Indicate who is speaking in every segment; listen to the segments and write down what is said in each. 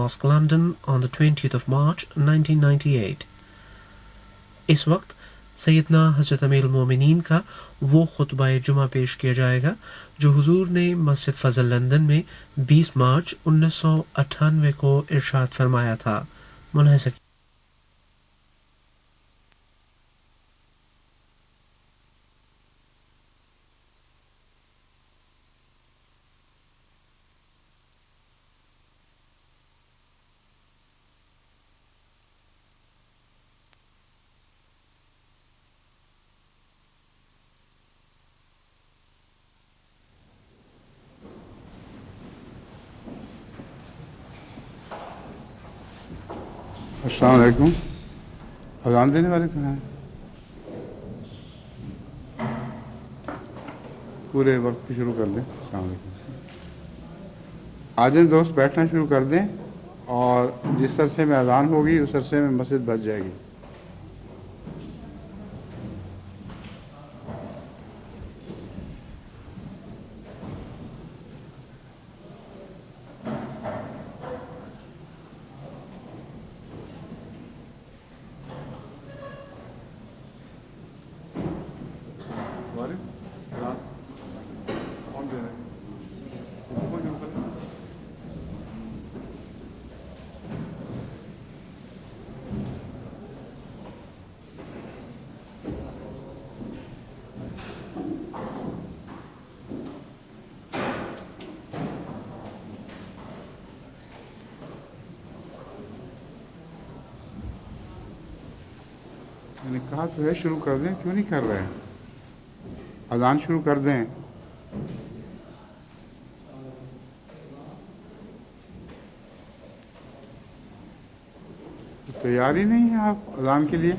Speaker 1: Mosque, London on the 20th of March 1998. اس وقت سیدنا حضرت امیر المومنین کا وہ خطبہ جمعہ پیش کیا جائے گا جو حضور نے مسجد فضل لندن میں 20 مارچ 1998 کو ارشاد فرمایا تھا. ملاحظہ
Speaker 2: السلام علیکم. اذان دینے والے کہاں ہیں؟ پورے وقت پہ شروع کر دیں. السلام علیکم. آج دوست بیٹھنا شروع کر دیں اور جس عرصے میں اذان ہوگی اس عرصے میں مسجد بچ جائے گی. میں نے کہا تو ہے شروع کر دیں، کیوں نہیں کر رہے؟ اذان شروع کر دیں. تیاری نہیں ہے آپ اذان کے لیے؟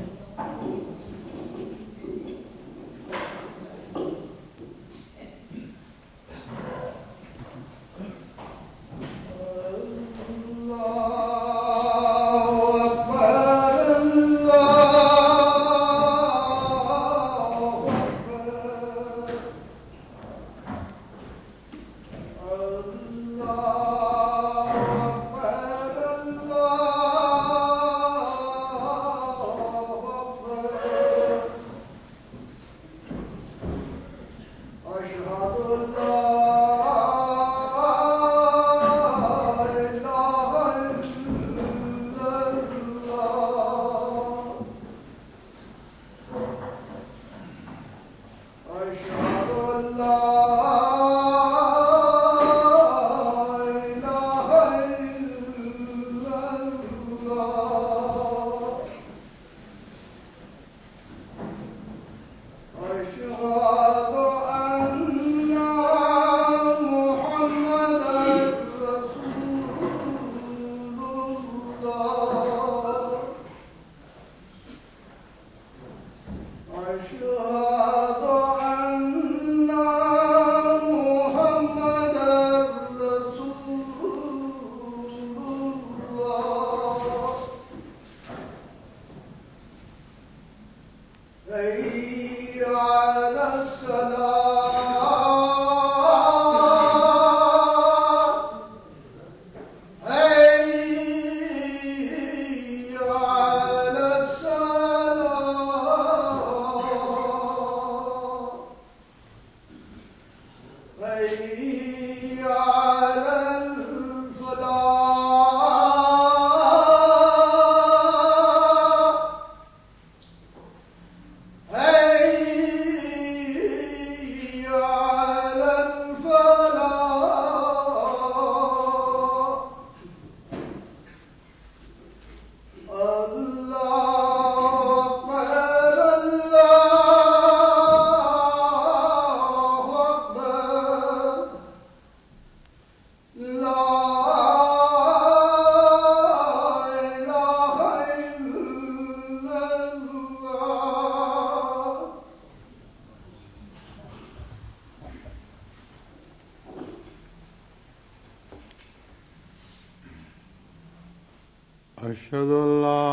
Speaker 2: أشهد أن لا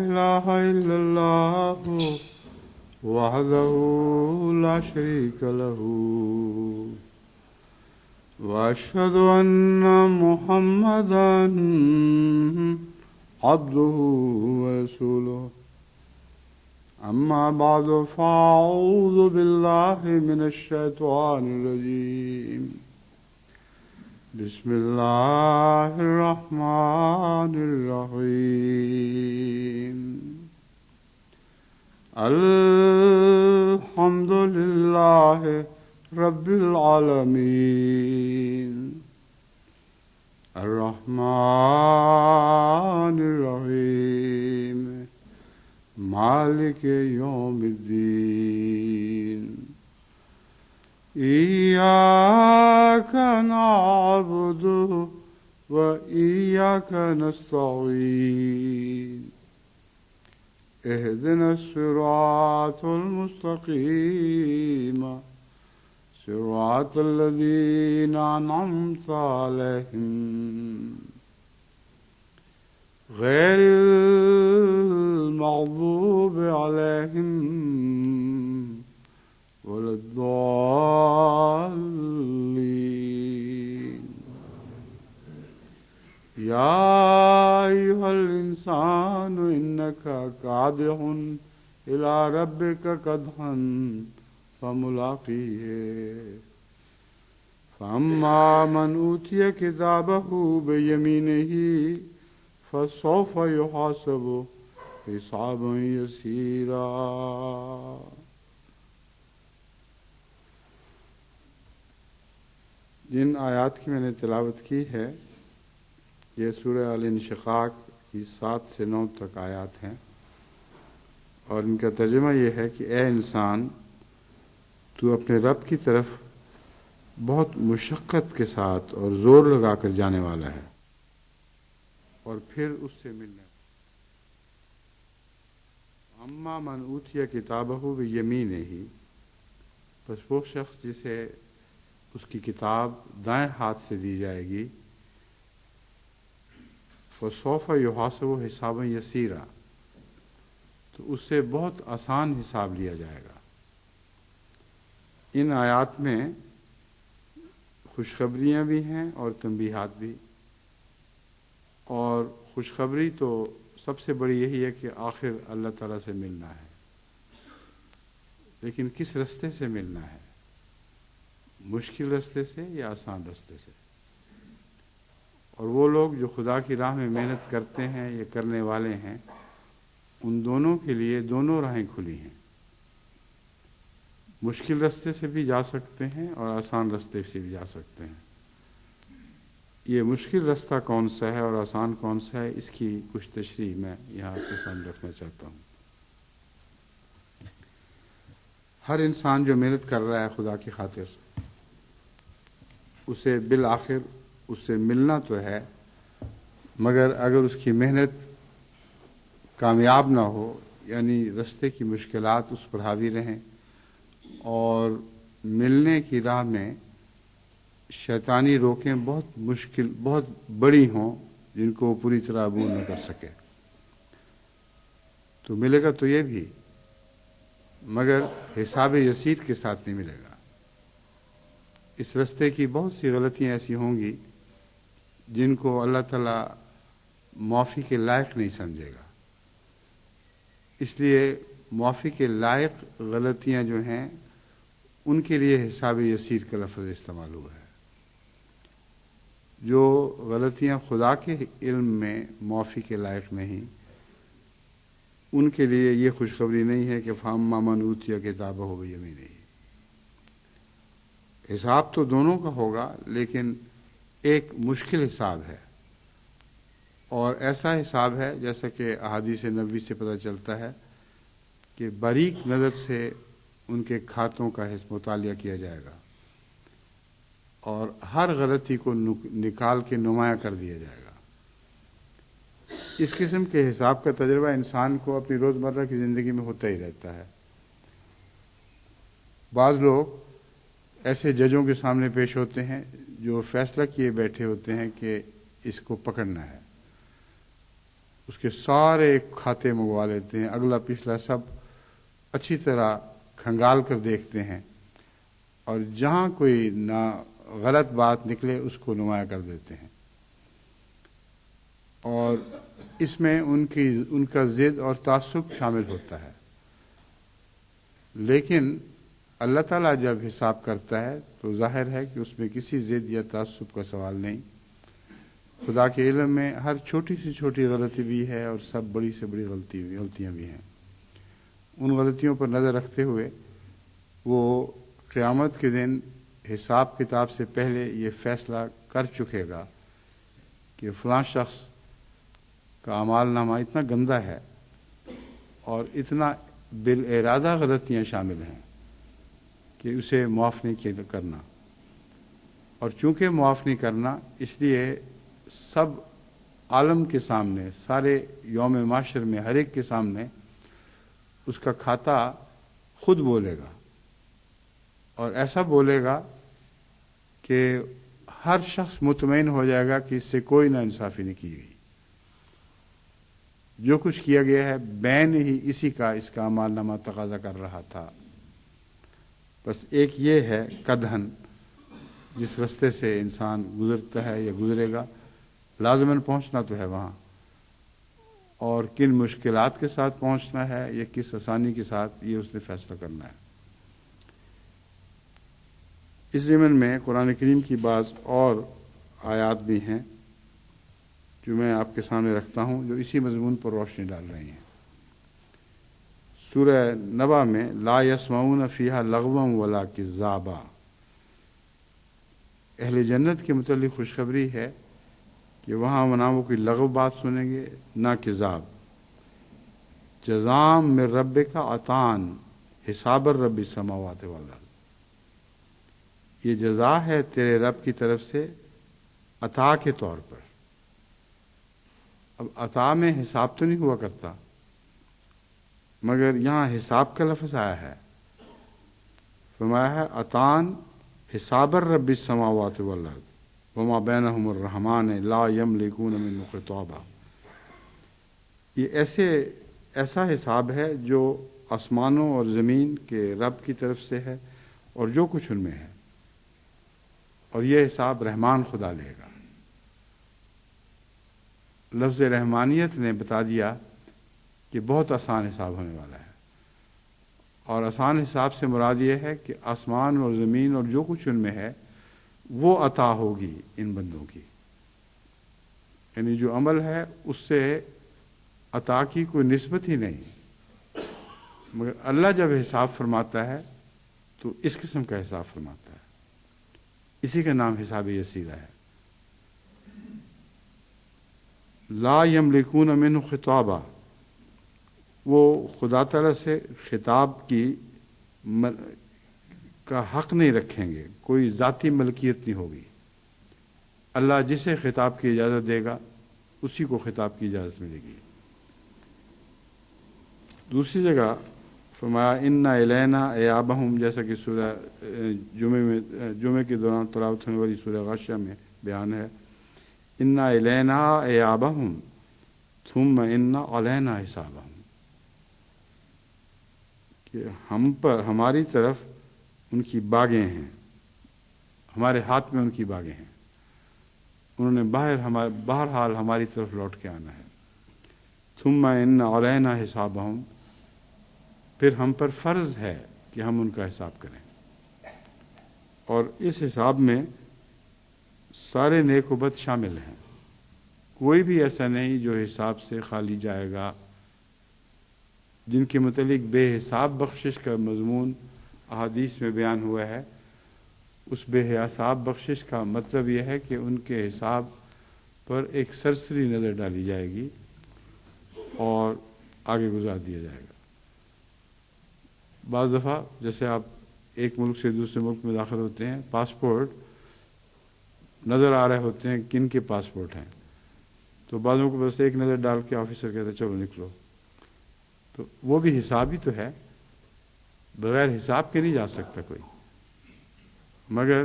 Speaker 2: إله إلا الله وحده لا شريك له وأشهد أن محمدا عبده ورسوله أما بعد فأعوذ بالله من الشيطان الرجيم بسم الله الرحمن الرحيم الحمد لله رب العالمين الرحمن الرحيم مالك يوم الدين إياك نعبد وإياك نستعين اهدنا الصراط المستقيم صراط الذين أنعمت عليهم غير المغضوب عليهم ولا الضالين يا أيها الإنسان إنك كادح إلى ربك كدحا فملاقيه فأما من أوتي كتابه بيمينه فسوف يحاسب حسابا يسيرا. جن آیات کی میں نے تلاوت کی ہے یہ سورہ الانشقاق کی 7 سے 9 تک آیات ہیں، اور ان کا ترجمہ یہ ہے کہ اے انسان، تو اپنے رب کی طرف بہت مشقت کے ساتھ اور زور لگا کر جانے والا ہے اور پھر اس سے ملنے والا. اما من اوتیا کتابہ بیمینہ، بس وہ شخص جسے اس کی کتاب دائیں ہاتھ سے دی جائے گی، فسوف یحاسب حسابا یسیرا، تو اس سے بہت آسان حساب لیا جائے گا. ان آیات میں خوشخبریاں بھی ہیں اور تنبیہات بھی، اور خوشخبری تو سب سے بڑی یہی ہے کہ آخر اللہ تعالیٰ سے ملنا ہے، لیکن کس رستے سے ملنا ہے، مشکل رستے سے یا آسان رستے سے. اور وہ لوگ جو خدا کی راہ میں محنت کرتے ہیں یا کرنے والے ہیں، ان دونوں کے لیے دونوں راہیں کھلی ہیں، مشکل رستے سے بھی جا سکتے ہیں اور آسان رستے سے بھی جا سکتے ہیں. یہ مشکل رستہ کون سا ہے اور آسان کون سا ہے، اس کی کچھ تشریح میں یہاں آپ کے سامنے رکھنا چاہتا ہوں. ہر انسان جو محنت کر رہا ہے خدا کی خاطر، اسے بالآخر اس سے ملنا تو ہے، مگر اگر اس کی محنت کامیاب نہ ہو، یعنی رستے کی مشکلات اس پر حاوی رہیں اور ملنے کی راہ میں شیطانی روکیں بہت بڑی ہوں جن کو وہ پوری طرح عبور نہ کر سکے، تو ملے گا تو یہ بھی، مگر حساب یسیر کے ساتھ نہیں ملے گا. اس رستے کی بہت سی غلطیاں ایسی ہوں گی جن کو اللہ تعالیٰ معافی کے لائق نہیں سمجھے گا. اس لیے معافی کے لائق غلطیاں جو ہیں ان کے لیے حساب یسیر کا لفظ استعمال ہوا ہے. جو غلطیاں خدا کے علم میں معافی کے لائق نہیں، ان کے لیے یہ خوشخبری نہیں ہے کہ فَأَمَّا مَنْ أُوتِيَ كِتَابَهُ بِيَمِينِهِ. حساب تو دونوں کا ہوگا، لیکن ایک مشکل حساب ہے، اور ایسا حساب ہے جیسا کہ احادیث نبوی سے پتہ چلتا ہے کہ باریک نظر سے ان کے کھاتوں کا مطالعہ کیا جائے گا اور ہر غلطی کو نکال کے نمایاں کر دیا جائے گا. اس قسم کے حساب کا تجربہ انسان کو اپنی روزمرہ کی زندگی میں ہوتا ہی رہتا ہے. بعض لوگ ایسے ججوں کے سامنے پیش ہوتے ہیں جو فیصلہ کیے بیٹھے ہوتے ہیں کہ اس کو پکڑنا ہے، اس کے سارے کھاتے منگوا لیتے ہیں، اگلا پچھلا سب اچھی طرح کھنگال کر دیکھتے ہیں، اور جہاں کوئی غلط بات نکلے اس کو نمایاں کر دیتے ہیں، اور اس میں ان کا ضد اور تعصب شامل ہوتا ہے۔ لیکن اللہ تعالیٰ جب حساب کرتا ہے تو ظاہر ہے کہ اس میں کسی ضد یا تعصب کا سوال نہیں۔ خدا کے علم میں ہر چھوٹی سے چھوٹی غلطی بھی ہے اور سب بڑی سے بڑی غلطیاں بھی ہیں۔ ان غلطیوں پر نظر رکھتے ہوئے وہ قیامت کے دن حساب کتاب سے پہلے یہ فیصلہ کر چکے گا کہ فلاں شخص کا اعمال نامہ اتنا گندا ہے اور اتنا بالارادہ غلطیاں شامل ہیں کہ اسے معاف نہیں کرنا، اور چونکہ معاف نہیں کرنا اس لیے سب عالم کے سامنے، سارے یوم معاشر میں ہر ایک کے سامنے اس کا کھاتا خود بولے گا، اور ایسا بولے گا کہ ہر شخص مطمئن ہو جائے گا کہ اس سے کوئی ناانصافی نہیں کی گئی، جو کچھ کیا گیا ہے بین ہی اسی کا اس کا اعمال نامہ تقاضا کر رہا تھا۔ بس ایک یہ ہے قدحن جس رستے سے انسان گزرتا ہے یا گزرے گا، لازماً پہنچنا تو ہے وہاں، اور کن مشکلات کے ساتھ پہنچنا ہے یا کس آسانی کے ساتھ یہ اس نے فیصلہ کرنا ہے۔ اس ضمن میں قرآن کریم کی بعض اور آیات بھی ہیں جو میں آپ کے سامنے رکھتا ہوں، جو اسی مضمون پر روشنی ڈال رہی ہیں۔ سورہ نبا میں لا یسمعون فیہا لغوا ولا کذابا، اہل جنت کے متعلق خوشخبری ہے کہ وہاں نہ وہ کوئی لغو بات سنیں گے نہ کذاب۔ جزام من ربک عطان حساب الرب السماوات والارض، یہ جزا ہے تیرے رب کی طرف سے عطا کے طور پر۔ اب عطا میں حساب تو نہیں ہوا کرتا، مگر یہاں حساب کا لفظ آیا ہے، فرمایا ہے عطان حساب الرب السماوات والارض وما بینہم الرحمن لا یملکون منہ خطابا۔ یہ ایسا حساب ہے جو آسمانوں اور زمین کے رب کی طرف سے ہے اور جو کچھ ان میں ہے، اور یہ حساب رحمان خدا لے گا۔ لفظ رحمانیت نے بتا دیا کہ بہت آسان حساب ہونے والا ہے، اور آسان حساب سے مراد یہ ہے کہ آسمان اور زمین اور جو کچھ ان میں ہے وہ عطا ہوگی ان بندوں کی، یعنی جو عمل ہے اس سے عطا کی کوئی نسبت ہی نہیں، مگر اللہ جب حساب فرماتا ہے تو اس قسم کا حساب فرماتا ہے، اسی کا نام حساب یسیرہ ہے۔ لا یملکون منہ خطابا، وہ خدا تعالیٰ سے خطاب کا حق نہیں رکھیں گے، کوئی ذاتی ملکیت نہیں ہوگی۔ اللہ جسے خطاب کی اجازت دے گا اسی کو خطاب کی اجازت ملے گی۔ دوسری جگہ فرمایا انا الینا ایابہم، جیسا کہ سورہ جمعے کے دوران تلاوت ہونے والی سورہ غاشیہ میں بیان ہے، انا الینا ایابہم ثم انا علینا حسابہم، کہ ہم پر ہماری طرف ان کی باغیں ہیں، ہمارے ہاتھ میں ان کی باغیں ہیں، انہوں نے بہرحال ہماری طرف لوٹ کے آنا ہے۔ ثم ان علینا حسابہم، پھر ہم پر فرض ہے کہ ہم ان کا حساب کریں، اور اس حساب میں سارے نیک و بد شامل ہیں، کوئی بھی ایسا نہیں جو حساب سے خالی جائے گا۔ جن کے متعلق بے حساب بخشش کا مضمون احادیث میں بیان ہوا ہے، اس بے حساب بخشش کا مطلب یہ ہے کہ ان کے حساب پر ایک سرسری نظر ڈالی جائے گی اور آگے گزار دیا جائے گا۔ بعض دفعہ جیسے آپ ایک ملک سے دوسرے ملک میں داخل ہوتے ہیں، پاسپورٹ نظر آ رہے ہوتے ہیں کن کے پاسپورٹ ہیں، تو بعضوں کو بس ایک نظر ڈال کے آفیسر کہتے ہیں چلو نکلو، تو وہ بھی حساب ہی تو ہے، بغیر حساب کے نہیں جا سکتا کوئی، مگر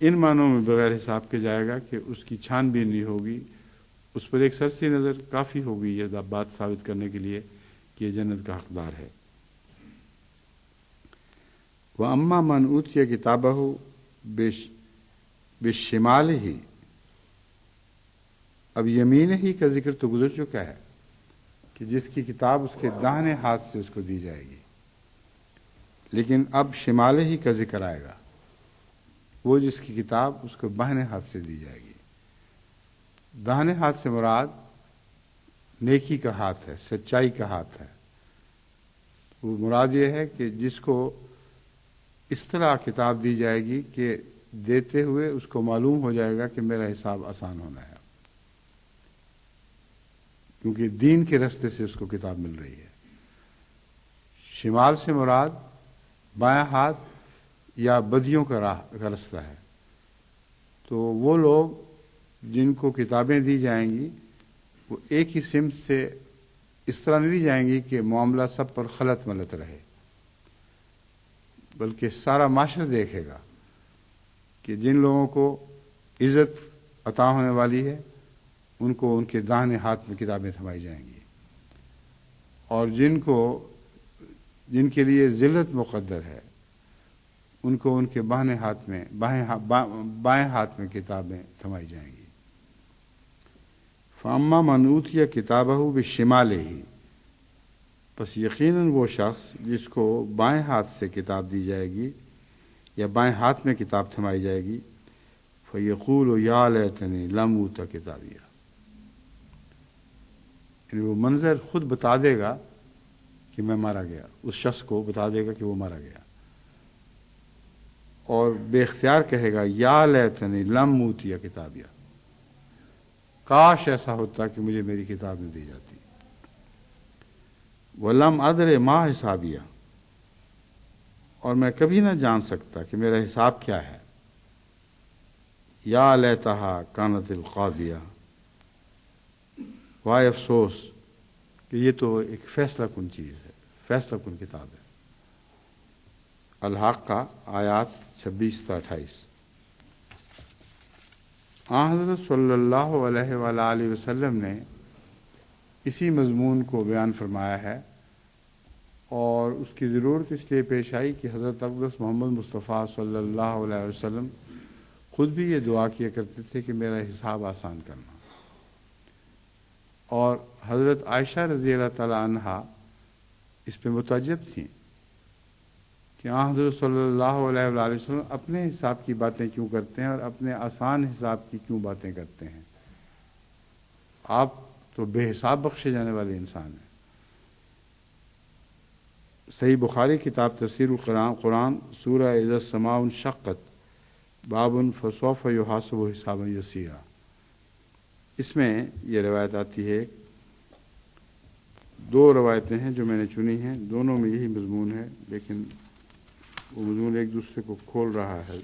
Speaker 2: ان معنوں میں بغیر حساب کے جائے گا کہ اس کی چھان بین نہیں ہوگی، اس پر ایک سرسری نظر کافی ہوگی یہ بات ثابت کرنے کے لیے کہ یہ جنت کا حقدار ہے۔ وَأَمَّا مَنْ أُوتِيَ كِتَابَهُ بالشمال ہی، اب یمین ہی کا ذکر تو گزر چکا ہے کہ جس کی کتاب اس کے داہنے ہاتھ سے اس کو دی جائے گی، لیکن اب شمال ہی کا ذکر آئے گا، وہ جس کی کتاب اس کو بائیں ہاتھ سے دی جائے گی۔ داہنے ہاتھ سے مراد نیکی کا ہاتھ ہے، سچائی کا ہاتھ ہے۔ وہ مراد یہ ہے کہ جس کو اس طرح کتاب دی جائے گی کہ دیتے ہوئے اس کو معلوم ہو جائے گا کہ میرا حساب آسان ہونا ہے، کیونکہ دین کے راستے سے اس کو کتاب مل رہی ہے۔ شمال سے مراد بایاں ہاتھ یا بدیوں کا راستہ ہے۔ تو وہ لوگ جن کو کتابیں دی جائیں گی وہ ایک ہی سمت سے اس طرح نہیں دی جائیں گی کہ معاملہ سب پر خلط ملت رہے، بلکہ سارا معاشرہ دیکھے گا کہ جن لوگوں کو عزت عطا ہونے والی ہے ان کو ان کے داہنے ہاتھ میں کتابیں تھمائی جائیں گی، اور جن کے لیے ذلت مقدر ہے ان کو ان کے بائیں ہاتھ میں کتابیں تھمائی جائیں گی۔ فاما من اوتی کتابہ بشمالہ، پس یقیناً وہ شخص جس کو بائیں ہاتھ سے کتاب دی جائے گی یا بائیں ہاتھ میں کتاب تھمائی جائے گی، فیقول یا لیتنی لم اوت کتابیہ، یعنی وہ منظر خود بتا دے گا کہ میں مارا گیا، اس شخص کو بتا دے گا کہ وہ مارا گیا، اور بے اختیار کہے گا یا لیتنی لم اوتی کتابیہ، کاش ایسا ہوتا کہ مجھے میری کتاب نہ دی جاتی، وَلَمْ أَدْرِ مَا حِسَابِيَهْ، اور میں کبھی نہ جان سکتا کہ میرا حساب کیا ہے، یا لیتہا کانت القاضیہ، وائے افسوس کہ یہ تو ایک فیصلہ کن چیز ہے، فیصلہ کن کتاب ہے۔ الحاقہ آیات 26 تا 28۔ حضرت صلی اللہ علیہ وآلہ وسلم نے اسی مضمون کو بیان فرمایا ہے، اور اس کی ضرورت اس لیے پیش آئی کہ حضرت اقدس محمد مصطفیٰ صلی اللہ علیہ وسلم خود بھی یہ دعا کیا کرتے تھے کہ میرا حساب آسان کرنا، اور حضرت عائشہ رضی اللہ تعالی عنہا اس پہ متعجب تھیں کہ حضرت صلی اللہ علیہ وآلہ وسلم اپنے حساب کی باتیں کیوں کرتے ہیں اور اپنے آسان حساب کی کیوں باتیں کرتے ہیں، آپ تو بے حساب بخشے جانے والے انسان ہیں۔ صحیح بخاری کتاب تفسیر القرآن سورہ اذا السماء انشقت باب فسوف یحاسب حسابا یسیرا، اس میں یہ روایت آتی ہے، دو روایتیں ہیں جو میں نے چنی ہیں، دونوں میں یہی مضمون ہے، لیکن وہ مضمون ایک دوسرے کو کھول رہا ہے۔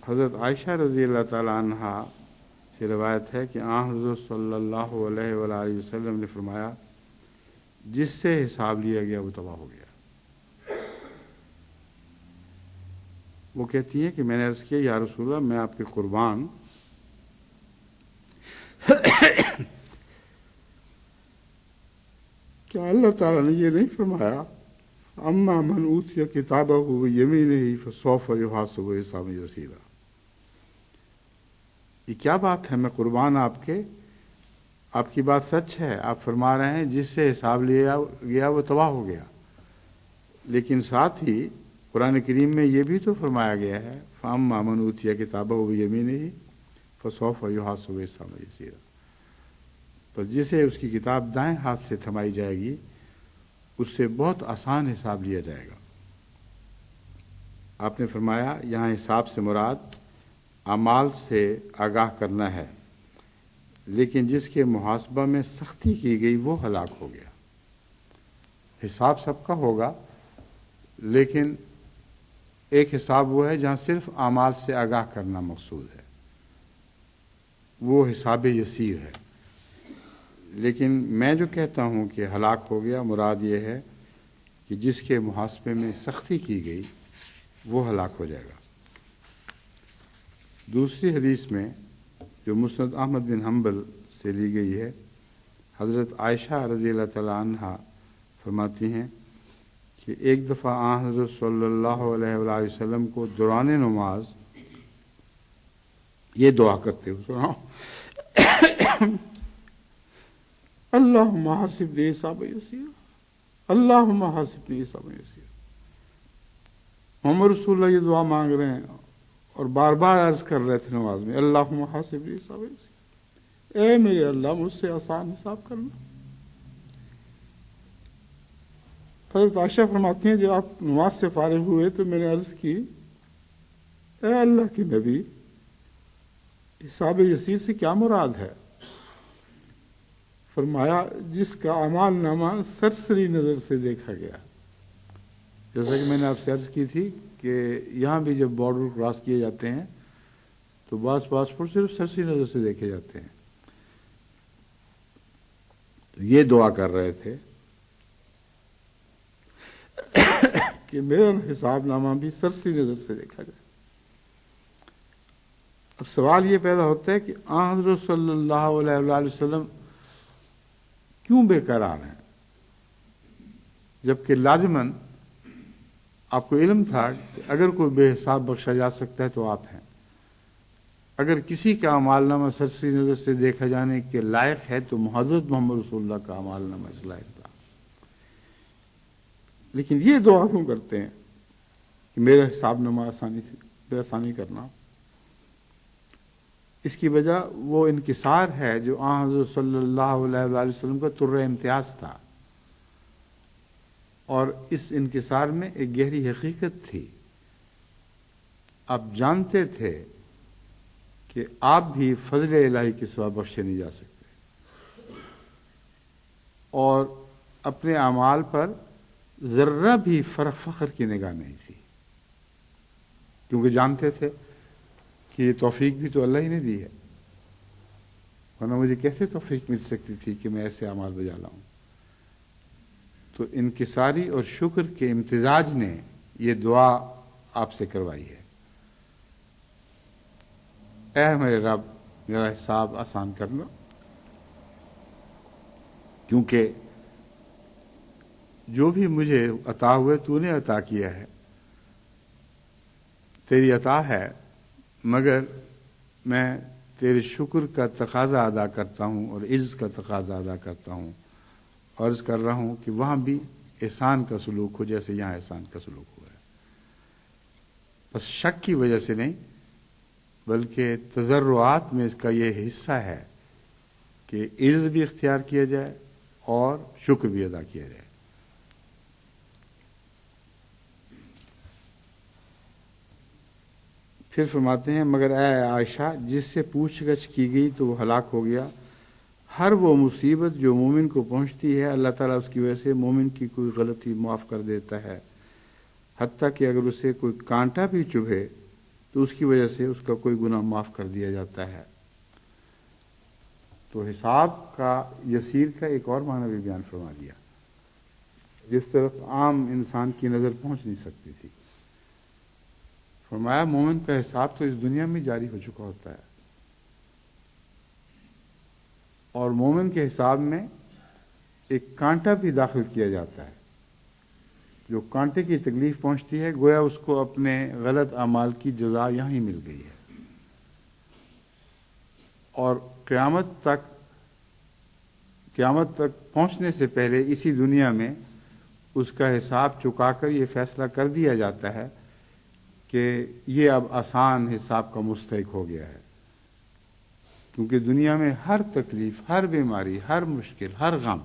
Speaker 2: حضرت عائشہ رضی اللہ تعالی عنہا سے روایت ہے کہ حضرت صلی اللہ علیہ وآلہ وسلم نے فرمایا، جس سے حساب لیا گیا وہ تباہ ہو گیا۔ وہ کہتی ہیں کہ میں نے عرض کیا یا رسول اللہ، میں آپ کے قربان، کیا اللہ تعالیٰ نے یہ نہیں فرمایا اما من اوتی کتابہ بیمینہ فسوف یحاسب حسابا یسیرا؟ یہ کیا بات ہے، میں قربان آپ کی بات سچ ہے، آپ فرما رہے ہیں جس سے حساب لیا گیا وہ تباہ ہو گیا، لیکن ساتھ ہی قرآن کریم میں یہ بھی تو فرمایا گیا ہے فَأَمَّا مَنْ أُوتِيَ كِتَابَهُ بِيَمِينِهِ فَسَوْفَ يُحَاسَبُ حِسَابًا يَسِيرًا، پس جسے اس کی کتاب دائیں ہاتھ سے تھمائی جائے گی اس سے بہت آسان حساب لیا جائے گا۔ آپ نے فرمایا یہاں حساب سے مراد اعمال سے آگاہ کرنا ہے، لیکن جس کے محاسبہ میں سختی کی گئی وہ ہلاک ہو گیا۔ حساب سب کا ہوگا، لیکن ایک حساب وہ ہے جہاں صرف اعمال سے آگاہ کرنا مقصود ہے، وہ حساب یسیر ہے۔ لیکن میں جو کہتا ہوں کہ ہلاک ہو گیا، مراد یہ ہے کہ جس کے محاسبے میں سختی کی گئی وہ ہلاک ہو جائے گا۔ دوسری حدیث میں جو مسند احمد بن حنبل سے لی گئی ہے، حضرت عائشہ رضی اللہ تعالی عنہا فرماتی ہیں کہ ایک دفعہ آن حضرت صلی اللہ علیہ وآلہ وسلم کو دوران نماز یہ دعا کرتے ہوئے سنا، اللہم حاسبنی حسابا یسیرا، اللہم حاسبنی حسابا یسیرا۔ محمد رسول اللہ یہ دعا مانگ رہے ہیں اور بار بار عرض کر رہے تھے نماز میں، اللہم حاسبنی حسابا یسیرا، اے میرے اللہ مجھ سے آسان حساب کرنا۔ حضرت عائشہ فرماتی ہیں جب آپ نماز سے فارغ ہوئے تو میں نے عرض کی، اے اللہ کے نبی، حساب یسیر سے کیا مراد ہے؟ فرمایا جس کا اعمال نامہ سرسری نظر سے دیکھا گیا۔ جیسا کہ میں نے آپ سے عرض کی تھی کہ یہاں بھی جب بارڈر کراس کیے جاتے ہیں تو بعض پاسپورٹ صرف سرسری نظر سے دیکھے جاتے ہیں۔ تو یہ دعا کر رہے تھے کہ میرا حساب نامہ بھی سرسری نظر سے دیکھا جائے۔ اب سوال یہ پیدا ہوتا ہے کہ آن حضرت صلی اللہ علیہ وآلہ وسلم کیوں بے قرار ہیں، جبکہ لازماً آپ کو علم تھا کہ اگر کوئی بے حساب بخشا جا سکتا ہے تو آپ ہیں۔ اگر کسی کا اعمال نامہ سرسری نظر سے دیکھا جانے کے لائق ہے تو حضرت محمد رسول اللہ کا اعمال نامہ اس لائق تھا۔ لیکن یہ دعا کیوں کرتے ہیں کہ میرا حساب نامہ آسانی کرنا؟ اس کی وجہ وہ انکسار ہے جو آن حضرت صلی اللہ علیہ وآلہ وسلم کا طر امتیاز تھا، اور اس انکسار میں ایک گہری حقیقت تھی۔ آپ جانتے تھے کہ آپ بھی فضل الہی کے سوا بخشے نہیں جا سکتے، اور اپنے اعمال پر ذرہ بھی فخر کی نگاہ نہیں تھی، کیونکہ جانتے تھے کہ یہ توفیق بھی تو اللہ ہی نے دی ہے، ورنہ مجھے کیسے توفیق مل سکتی تھی کہ میں ایسے اعمال بجا لاؤں۔ تو انکساری اور شکر کے امتزاج نے یہ دعا آپ سے کروائی ہے، اے میرے رب میرا حساب آسان کرنا، کیونکہ جو بھی مجھے عطا ہوئے تو نے عطا کیا ہے، تیری عطا ہے، مگر میں تیرے شکر کا تقاضا ادا کرتا ہوں اور عز کا تقاضا ادا کرتا ہوں، عرض کر رہا ہوں کہ وہاں بھی احسان کا سلوک ہو جیسے یہاں احسان کا سلوک ہوا ہے۔ بس شک کی وجہ سے نہیں بلکہ تضرعات میں اس کا یہ حصہ ہے کہ عز بھی اختیار کیا جائے اور شکر بھی ادا کیا جائے۔ پھر فرماتے ہیں مگر اے عائشہ جس سے پوچھ گچھ کی گئی تو وہ ہلاک ہو گیا۔ ہر وہ مصیبت جو مومن کو پہنچتی ہے اللہ تعالیٰ اس کی وجہ سے مومن کی کوئی غلطی معاف کر دیتا ہے، حتیٰ کہ اگر اسے کوئی کانٹا بھی چبھے تو اس کی وجہ سے اس کا کوئی گناہ معاف کر دیا جاتا ہے۔ تو حساب کا یسیر کا ایک اور معنی بھی بیان فرما دیا جس طرف عام انسان کی نظر پہنچ نہیں سکتی تھی۔ فرمایا مومن کا حساب تو اس دنیا میں جاری ہو چکا ہوتا ہے، اور مومن کے حساب میں ایک کانٹا بھی داخل کیا جاتا ہے۔ جو کانٹے کی تکلیف پہنچتی ہے گویا اس کو اپنے غلط اعمال کی جزا یہاں ہی مل گئی ہے، اور قیامت تک پہنچنے سے پہلے اسی دنیا میں اس کا حساب چکا کر یہ فیصلہ کر دیا جاتا ہے کہ یہ اب آسان حساب کا مستحق ہو گیا ہے، کیونکہ دنیا میں ہر تکلیف، ہر بیماری، ہر مشکل، ہر غم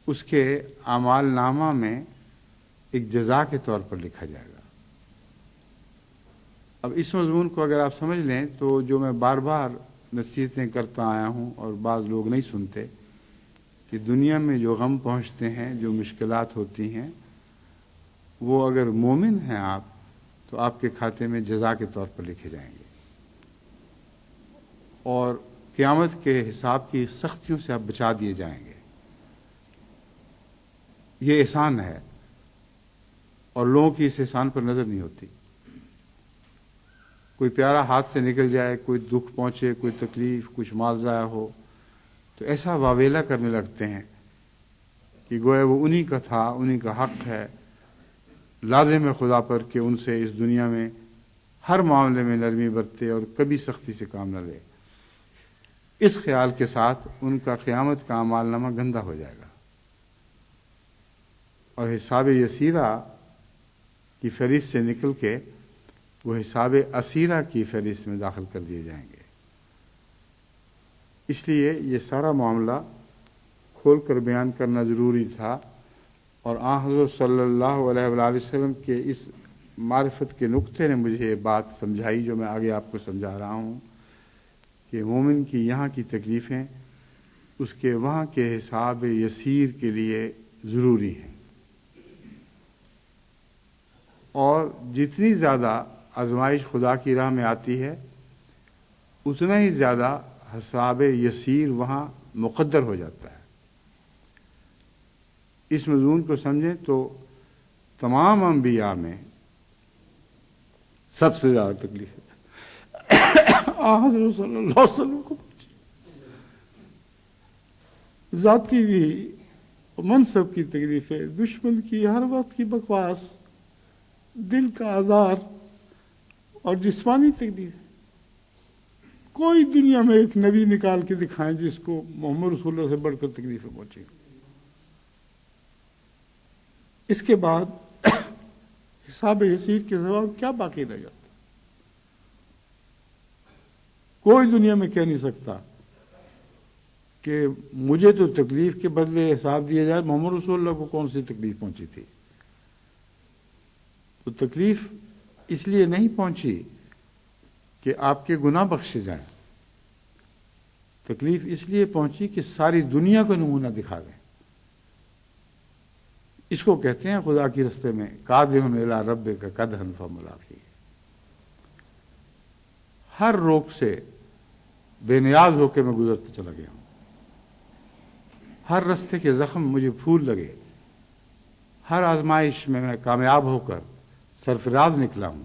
Speaker 2: اس کے اعمال نامہ میں ایک جزا کے طور پر لکھا جائے گا۔ اب اس مضمون کو اگر آپ سمجھ لیں تو جو میں بار بار نصیحتیں کرتا آیا ہوں اور بعض لوگ نہیں سنتے کہ دنیا میں جو غم پہنچتے ہیں، جو مشکلات ہوتی ہیں، وہ اگر مومن ہیں آپ تو آپ کے کھاتے میں جزا کے طور پر لکھے جائیں گے، اور قیامت کے حساب کی سختیوں سے آپ بچا دیے جائیں گے۔ یہ احسان ہے، اور لوگوں کی اس احسان پر نظر نہیں ہوتی۔ کوئی پیارا ہاتھ سے نکل جائے، کوئی دکھ پہنچے، کوئی تکلیف، کچھ مال ضائع ہو تو ایسا واویلا کرنے لگتے ہیں کہ کہ گویا وہ انہی کا تھا، انہی کا حق ہے، لازم ہے خدا پر کہ ان سے اس دنیا میں ہر معاملے میں نرمی برتے اور کبھی سختی سے کام نہ لے۔ اس خیال کے ساتھ ان کا قیامت کا اعمال نامہ گندہ ہو جائے گا اور حساب یسیرہ کی فہرست سے نکل کے وہ حساب اسیرہ کی فہرست میں داخل کر دیے جائیں گے۔ اس لیے یہ سارا معاملہ کھول کر بیان کرنا ضروری تھا، اور آن حضرت صلی اللہ علیہ وآلہ وسلم کے اس معرفت کے نقطے نے مجھے یہ بات سمجھائی جو میں آگے آپ کو سمجھا رہا ہوں، کہ مومن کی یہاں کی تکلیفیں اس کے وہاں کے حساب یسیر کے لیے ضروری ہیں، اور جتنی زیادہ آزمائش خدا کی راہ میں آتی ہے اتنا ہی زیادہ حساب یسیر وہاں مقدر ہو جاتا ہے۔ اس مضمون کو سمجھیں تو تمام انبیاء میں سب سے زیادہ تکلیف حضرت صلی اللہ علیہ وسلم کو ذاتی بھی منصب کی تکلیفیں، دشمن کی ہر وقت کی بکواس، دل کا آزار اور جسمانی تکلیف۔ کوئی دنیا میں ایک نبی نکال کے دکھائیں جس کو محمد رسول اللہ سے بڑھ کر تکلیفیں پہنچی۔ اس کے بعد حساب یسیر کے سوا کیا باقی رہ جاتا؟ کوئی دنیا میں کہہ نہیں سکتا کہ مجھے تو تکلیف کے بدلے حساب دیا جائے، محمد رسول اللہ کو کون سی تکلیف پہنچی تھی؟ تو تکلیف اس لیے نہیں پہنچی کہ آپ کے گناہ بخشے جائیں، تکلیف اس لیے پہنچی کہ ساری دنیا کو نمونہ دکھا دیں۔ اس کو کہتے ہیں خدا کی رستے میں قادم الی ربک قدحا فملاقیہ۔ ہر روک سے بے نیاز ہو کے میں گزرتا چلا گیا ہوں، ہر رستے کے زخم مجھے پھول لگے، ہر آزمائش میں میں کامیاب ہو کر سرفراز نکلا ہوں۔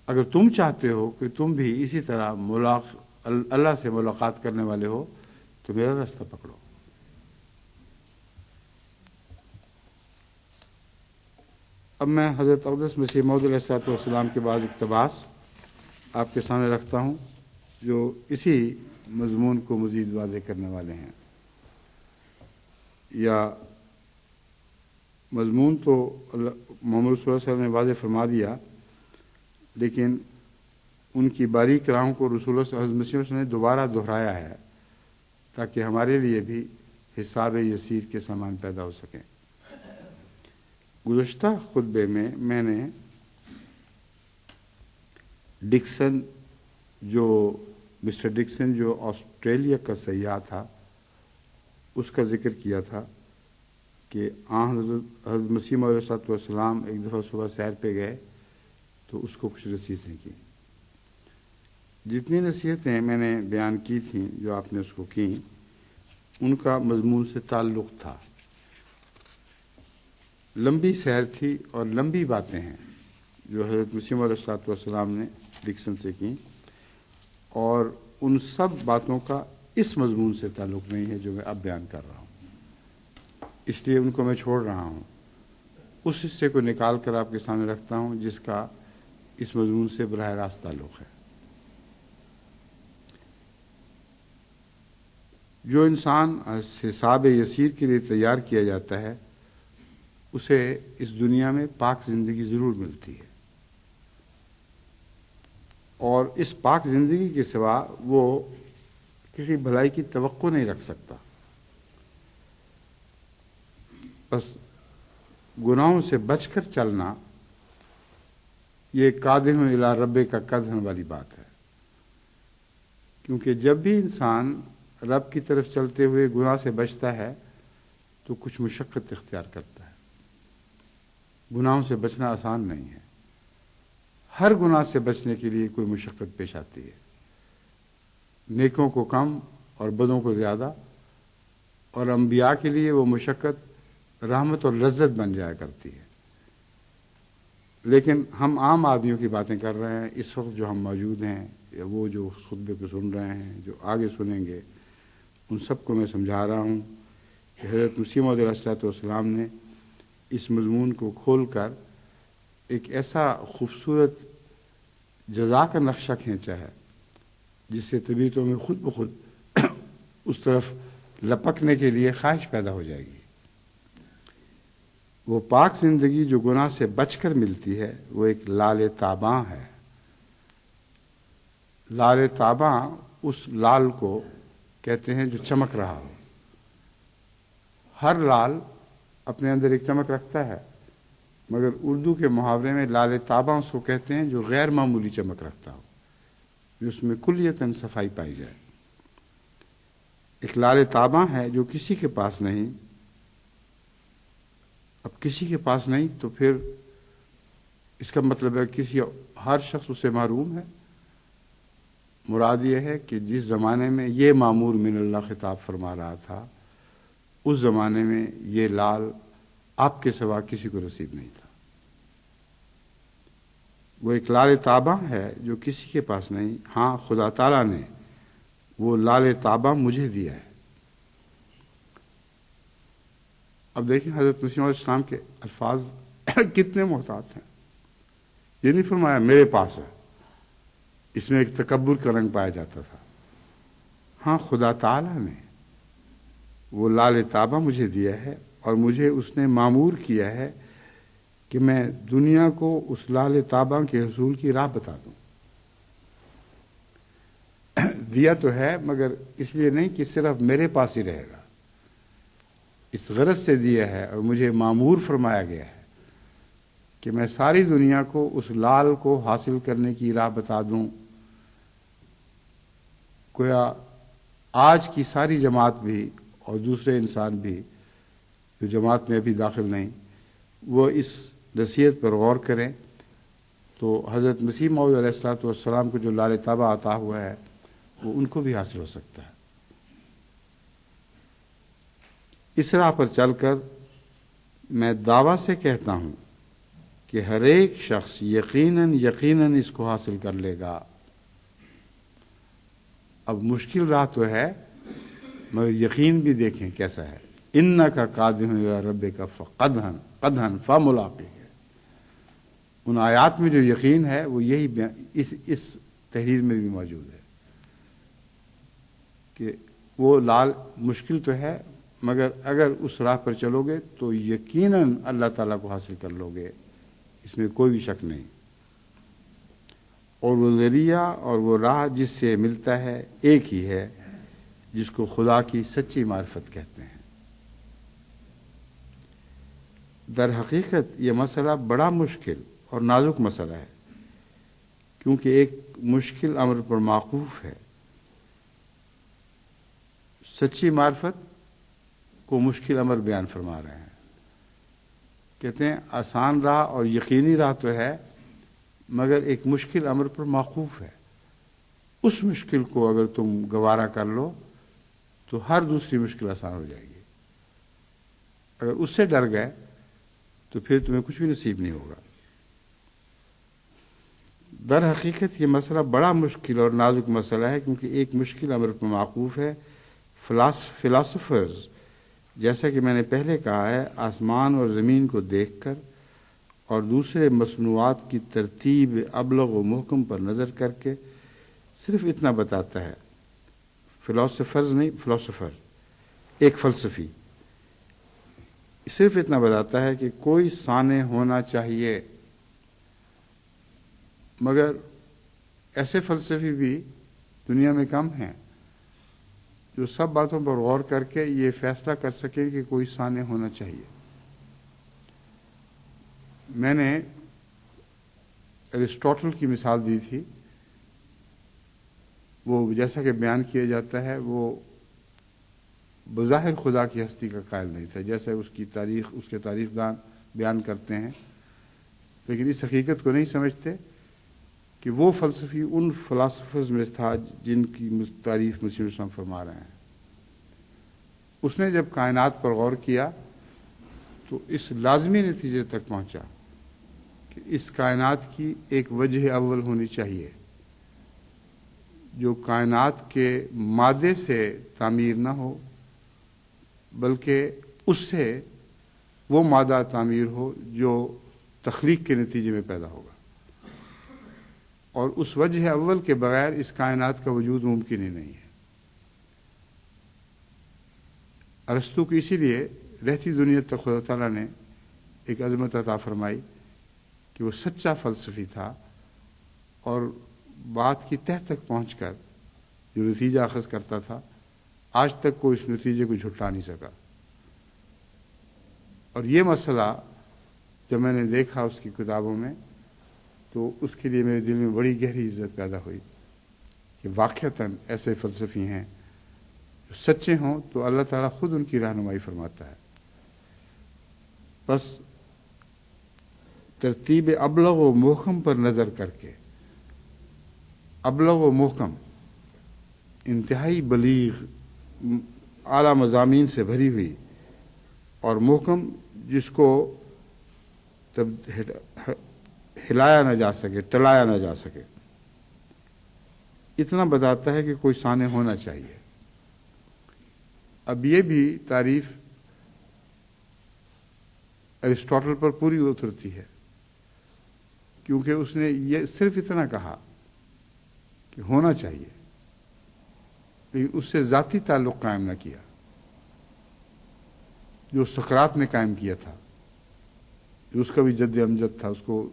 Speaker 2: اگر تم چاہتے ہو کہ تم بھی اسی طرح اللہ سے ملاقات کرنے والے ہو تو میرا راستہ پکڑو۔ اب میں حضرت اقدس مسیح موعود علیہ الصلوۃ والسلام کے بعض اقتباس آپ کے سامنے رکھتا ہوں جو اسی مضمون کو مزید واضح کرنے والے ہیں۔ یا مضمون تو محمد صلی اللہ علیہ وسلم نے واضح فرما دیا، لیکن ان کی باریک راہوں کو رسول اللہ حضرت مسیح نے دوبارہ دہرایا ہے تاکہ ہمارے لیے بھی حساب یسیر کے سامان پیدا ہو سکیں۔ گزشتہ خطبے میں میں نے مسٹر ڈکسن جو آسٹریلیا کا سیاح تھا اس کا ذکر کیا تھا کہ حضرت مسیح علیہ الصلوۃ والسلام ایک دفعہ صبح سیر پہ گئے تو اس کو کچھ نصیحتیں کی۔ جتنی نصیحتیں میں نے بیان کی تھیں جو آپ نے اس کو کی، ان کا مضمون سے تعلق تھا۔ لمبی سیر تھی اور لمبی باتیں ہیں جو حضرت مسیح علیہ الصلوۃ والسلام نے ڈکسن سے کی، اور ان سب باتوں کا اس مضمون سے تعلق نہیں ہے جو میں اب بیان کر رہا ہوں، اس لیے ان کو میں چھوڑ رہا ہوں۔ اس حصے کو نکال کر آپ کے سامنے رکھتا ہوں جس کا اس مضمون سے براہ راست تعلق ہے۔ جو انسان حساب یسیر کے لیے تیار کیا جاتا ہے اسے اس دنیا میں پاک زندگی ضرور ملتی ہے، اور اس پاک زندگی کے سوا وہ کسی بھلائی کی توقع نہیں رکھ سکتا۔ بس گناہوں سے بچ کر چلنا یہ قادم الی ربک قدحا والی بات ہے، کیونکہ جب بھی انسان رب کی طرف چلتے ہوئے گناہ سے بچتا ہے تو کچھ مشقت اختیار کرتا ہے۔ گناہوں سے بچنا آسان نہیں ہے، ہر گناہ سے بچنے کے لیے کوئی مشقت پیش آتی ہے، نیکوں کو کم اور بدوں کو زیادہ، اور انبیاء کے لیے وہ مشقت رحمت اور لذت بن جایا کرتی ہے۔ لیکن ہم عام آدمیوں کی باتیں کر رہے ہیں اس وقت جو ہم موجود ہیں، یا وہ جو خطبے کو سن رہے ہیں، جو آگے سنیں گے، ان سب کو میں سمجھا رہا ہوں کہ حضرت مسیح موعود علیہ السلام نے اس مضمون کو کھول کر ایک ایسا خوبصورت جزا کا نقشہ کھینچا ہے جس سے طبیعتوں میں خود بخود اس طرف لپکنے کے لیے خواہش پیدا ہو جائے گی۔ وہ پاک زندگی جو گناہ سے بچ کر ملتی ہے وہ ایک لال تاباں ہے۔ لال تاباں اس لال کو کہتے ہیں جو چمک رہا ہو۔ ہر لال اپنے اندر ایک چمک رکھتا ہے، مگر اردو کے محاورے میں لال تاباں اس کو کہتے ہیں جو غیر معمولی چمک رکھتا ہو، جس میں کلیتاً صفائی پائی جائے۔ ایک لال تاباں ہے جو کسی کے پاس نہیں۔ اب کسی کے پاس نہیں تو پھر اس کا مطلب ہے ہر شخص اسے محروم ہے۔ مراد یہ ہے کہ جس زمانے میں یہ مامور من اللہ خطاب فرما رہا تھا، اس زمانے میں یہ لال آپ کے سوا کسی کو نصیب نہیں تھا۔ وہ ایک لال تاباں ہے جو کسی کے پاس نہیں، ہاں خدا تعالیٰ نے وہ لال تاباں مجھے دیا ہے۔ اب دیکھیں حضرت مسیح علیہ السلام کے الفاظ کتنے محتاط ہیں۔ یہ نہیں فرمایا میرے پاس ہے، اس میں ایک تکبر کا رنگ پایا جاتا تھا۔ ہاں خدا تعالیٰ نے وہ لال تاباں مجھے دیا ہے اور مجھے اس نے مامور کیا ہے کہ میں دنیا کو اس لال تاباں کے حصول کی راہ بتا دوں۔ دیا تو ہے مگر اس لیے نہیں کہ صرف میرے پاس ہی رہے گا، اس غرض سے دیا ہے اور مجھے مامور فرمایا گیا ہے کہ میں ساری دنیا کو اس لال کو حاصل کرنے کی راہ بتا دوں۔ گویا آج کی ساری جماعت بھی اور دوسرے انسان بھی جو جماعت میں ابھی داخل نہیں، وہ اس نصیحت پر غور کریں تو حضرت مسیح موعود علیہ السلام کو جو لال تاباں عطا ہوا ہے وہ ان کو بھی حاصل ہو سکتا ہے۔ اس راہ پر چل کر میں دعویٰ سے کہتا ہوں کہ ہر ایک شخص یقیناً اس کو حاصل کر لے گا۔ اب مشکل راہ تو ہے مگر یقین بھی دیکھیں کیسا ہے۔ انک قادر الی ربک قدحا فملاقیہ۔ ان آیات میں جو یقین ہے وہ یہی اس تحریر میں بھی موجود ہے کہ وہ لال مشکل تو ہے مگر اگر اس راہ پر چلو گے تو یقیناً اللہ تعالیٰ کو حاصل کر لو گے، اس میں کوئی بھی شک نہیں۔ اور وہ ذریعہ اور وہ راہ جس سے ملتا ہے ایک ہی ہے، جس کو خدا کی سچی معرفت کہتے ہیں۔ در حقیقت یہ مسئلہ بڑا مشکل اور نازک مسئلہ ہے، کیونکہ ایک مشکل امر پر موقوف ہے۔ سچی معرفت کو مشکل امر بیان فرما رہے ہیں۔ کہتے ہیں آسان راہ اور یقینی راہ تو ہے مگر ایک مشکل امر پر موقوف ہے۔ اس مشکل کو اگر تم گوارا کر لو تو ہر دوسری مشکل آسان ہو جائے گی۔ اگر اس سے ڈر گئے تو پھر تمہیں کچھ بھی نصیب نہیں ہوگا۔ در حقیقت یہ مسئلہ بڑا مشکل اور نازک مسئلہ ہے، کیونکہ ایک مشکل امر پر موقوف ہے۔ فلاسفرز جیسا کہ میں نے پہلے کہا ہے، آسمان اور زمین کو دیکھ کر اور دوسرے مصنوعات کی ترتیب ابلغ و محکم پر نظر کر کے صرف اتنا بتاتا ہے، فلاسفرز نہیں، فلاسفر ایک فلسفی صرف اتنا بتاتا ہے کہ کوئی صانع ہونا چاہیے۔ مگر ایسے فلسفی بھی دنیا میں کم ہیں جو سب باتوں پر غور کر کے یہ فیصلہ کر سکیں کہ کوئی صانع ہونا چاہیے۔ میں نے ارسطوٹل کی مثال دی تھی، وہ جیسا کہ بیان کیا جاتا ہے وہ بظاہر خدا کی ہستی کا قائل نہیں تھا، جیسے اس کے تاریخ دان بیان کرتے ہیں، لیکن اس حقیقت کو نہیں سمجھتے کہ وہ فلسفی ان فلاسفرز میں تھا جن کی تعریف مسیح اسلام فرما رہے ہیں۔ اس نے جب کائنات پر غور کیا تو اس لازمی نتیجے تک پہنچا کہ اس کائنات کی ایک وجہ اول ہونی چاہیے جو کائنات کے مادے سے تعمیر نہ ہو بلکہ اس سے وہ مادہ تعمیر ہو جو تخلیق کے نتیجے میں پیدا ہوگا، اور اس وجہ اول کے بغیر اس کائنات کا وجود ممکن ہی نہیں ہے۔ ارسطو کی اسی لیے رہتی دنیا تک خدا تعالیٰ نے ایک عظمت عطا فرمائی کہ وہ سچا فلسفی تھا، اور بات کی تہ تک پہنچ کر جو نتیجہ اخذ کرتا تھا، آج تک کوئی اس نتیجے کو جھٹلا نہیں سکا۔ اور یہ مسئلہ جب میں نے دیکھا اس کی کتابوں میں، تو اس کے لیے میرے دل میں بڑی گہری عزت پیدا ہوئی کہ واقعتاً ایسے فلسفی ہیں جو سچے ہوں تو اللہ تعالیٰ خود ان کی رہنمائی فرماتا ہے۔ بس ترتیب ابلغ و محکم پر نظر کر کے، ابلغ و محکم انتہائی بلیغ اعلیٰ مضامین سے بھری ہوئی، اور محکم جس کو ہلایا نہ جا سکے، ٹلایا نہ جا سکے، اتنا بتاتا ہے کہ کوئی سانع ہونا چاہیے۔ اب یہ بھی تعریف ارسطاٹل پر پوری اترتی ہے، کیونکہ اس نے یہ صرف اتنا کہا کہ ہونا چاہیے، لیکن اس سے ذاتی تعلق قائم نہ کیا جو سقراط نے قائم کیا تھا، جو اس کا بھی جد امجد تھا، اس کو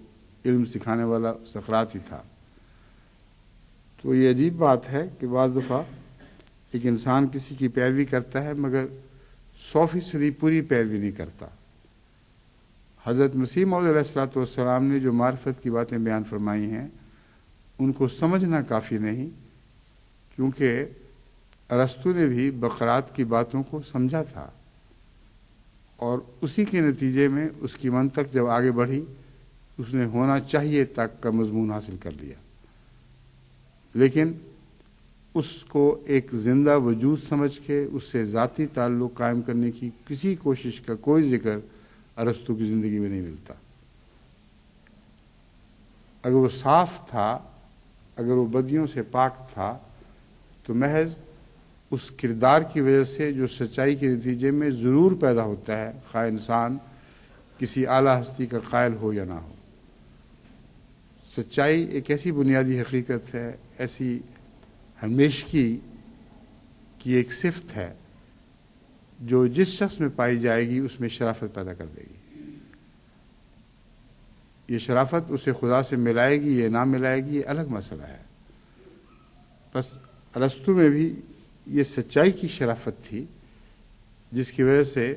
Speaker 2: علم سکھانے والا سقراط ہی تھا۔ تو یہ عجیب بات ہے کہ بعض دفعہ ایک انسان کسی کی پیروی کرتا ہے مگر 100% پوری پیروی نہیں کرتا۔ حضرت مسیح موعود علیہ السلام نے جو معرفت کی باتیں بیان فرمائی ہیں، ان کو سمجھنا کافی نہیں، کیونکہ ارسطو نے بھی بقرات کی باتوں کو سمجھا تھا، اور اسی کے نتیجے میں اس کی منطق جب آگے بڑھی، اس نے ہونا چاہیے تک کا مضمون حاصل کر لیا، لیکن اس کو ایک زندہ وجود سمجھ کے اس سے ذاتی تعلق قائم کرنے کی کسی کوشش کا کوئی ذکر ارسطو کی زندگی میں نہیں ملتا۔ اگر وہ صاف تھا، اگر وہ بدیوں سے پاک تھا، تو محض اس کردار کی وجہ سے جو سچائی کے نتیجے میں ضرور پیدا ہوتا ہے، خواہ انسان کسی اعلیٰ ہستی کا قائل ہو یا نہ ہو۔ سچائی ایک ایسی بنیادی حقیقت ہے، ایسی ہمیشگی کی ایک صفت ہے جو جس شخص میں پائی جائے گی اس میں شرافت پیدا کر دے گی۔ یہ شرافت اسے خدا سے ملائے گی یا نہ ملائے گی، یہ الگ مسئلہ ہے۔ بس ارسطو میں بھی یہ سچائی کی شرافت تھی، جس کی وجہ سے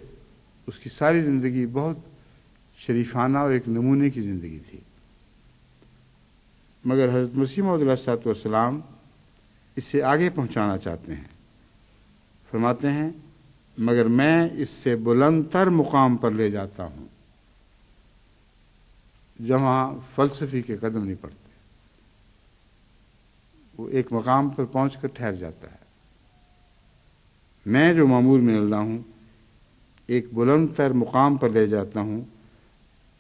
Speaker 2: اس کی ساری زندگی بہت شریفانہ اور ایک نمونے کی زندگی تھی۔ مگر حضرت مسیح موعود علیہ السلام اس سے آگے پہنچانا چاہتے ہیں۔ فرماتے ہیں مگر میں اس سے بلند تر مقام پر لے جاتا ہوں، جہاں فلسفی کے قدم نہیں پڑتے۔ وہ ایک مقام پر پہنچ کر ٹھہر جاتا ہے۔ میں جو مامور من اللہ ہوں، ایک بلند تر مقام پر لے جاتا ہوں،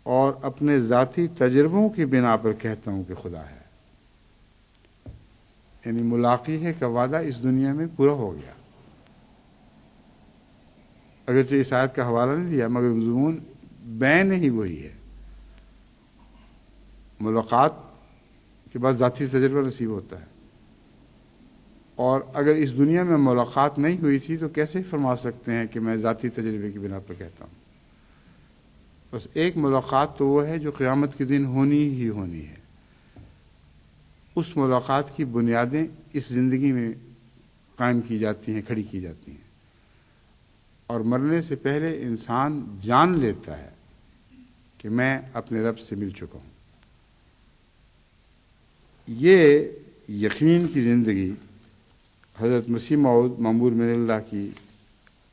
Speaker 2: اور اپنے ذاتی تجربوں کی بنا پر کہتا ہوں کہ خدا ہے۔ یعنی ملاقی ہے کا وعدہ اس دنیا میں پورا ہو گیا۔ اگرچہ اس آیت کا حوالہ نہیں دیا، مگر مضمون بین ہی وہی ہے۔ ملاقات کے بعد ذاتی تجربہ نصیب ہوتا ہے، اور اگر اس دنیا میں ملاقات نہیں ہوئی تھی تو کیسے فرما سکتے ہیں کہ میں ذاتی تجربے کی بنا پر کہتا ہوں؟ بس ایک ملاقات تو وہ ہے جو قیامت کے دن ہونی ہی ہونی ہے۔ اس ملاقات کی بنیادیں اس زندگی میں قائم کی جاتی ہیں، کھڑی کی جاتی ہیں، اور مرنے سے پہلے انسان جان لیتا ہے کہ میں اپنے رب سے مل چکا ہوں۔ یہ یقین کی زندگی حضرت مسیح موعود مامور من اللہ کی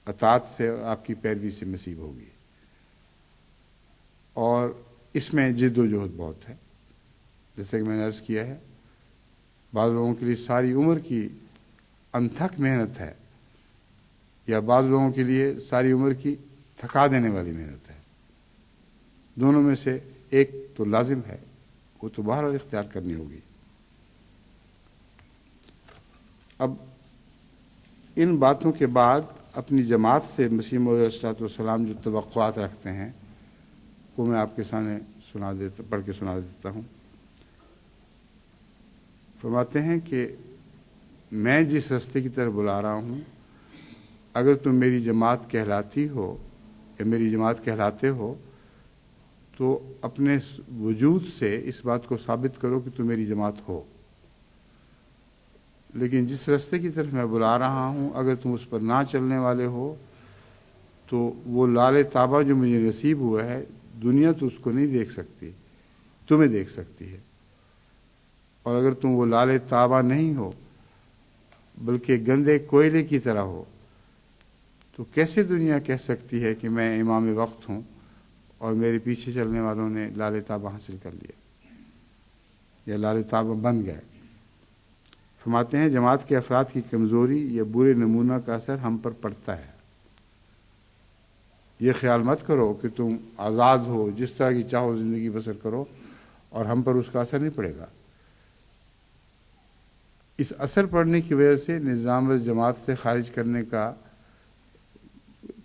Speaker 2: اطاعت سے، آپ کی پیروی سے نصیب ہوگی، اور اس میں جد و جہد بہت ہے۔ جیسے کہ میں نے عرض کیا ہے، بعض لوگوں کے لیے ساری عمر کی انتھک محنت ہے، یا بعض لوگوں کے لیے ساری عمر کی تھکا دینے والی محنت ہے۔ دونوں میں سے ایک تو لازم ہے، وہ تو بہرحال اختیار کرنی ہوگی۔ اب ان باتوں کے بعد اپنی جماعت سے مسیح موعود علیہ السلام جو توقعات رکھتے ہیں وہ میں آپ کے سامنے پڑھ کے سنا دیتا ہوں۔ فرماتے ہیں کہ میں جس راستے کی طرف بلا رہا ہوں، اگر تم میری جماعت کہلاتی ہو یا میری جماعت کہلاتے ہو تو اپنے وجود سے اس بات کو ثابت کرو کہ تم میری جماعت ہو۔ لیکن جس راستے کی طرف میں بلا رہا ہوں اگر تم اس پر نہ چلنے والے ہو تو وہ لال تابہ جو مجھے نصیب ہوا ہے، دنیا تو اس کو نہیں دیکھ سکتی، تمہیں دیکھ سکتی ہے۔ اور اگر تم وہ لال تابہ نہیں ہو بلکہ گندے کوئلے کی طرح ہو تو کیسے دنیا کہہ سکتی ہے کہ میں امام وقت ہوں اور میرے پیچھے چلنے والوں نے لال تابہ حاصل کر لیا یا لال تابہ بن گئے۔ فرماتے ہیں جماعت کے افراد کی کمزوری یا برے نمونہ کا اثر ہم پر پڑتا ہے۔ یہ خیال مت کرو کہ تم آزاد ہو، جس طرح کی چاہو زندگی بسر کرو اور ہم پر اس کا اثر نہیں پڑے گا۔ اس اثر پڑنے کی وجہ سے نظام جماعت سے خارج کرنے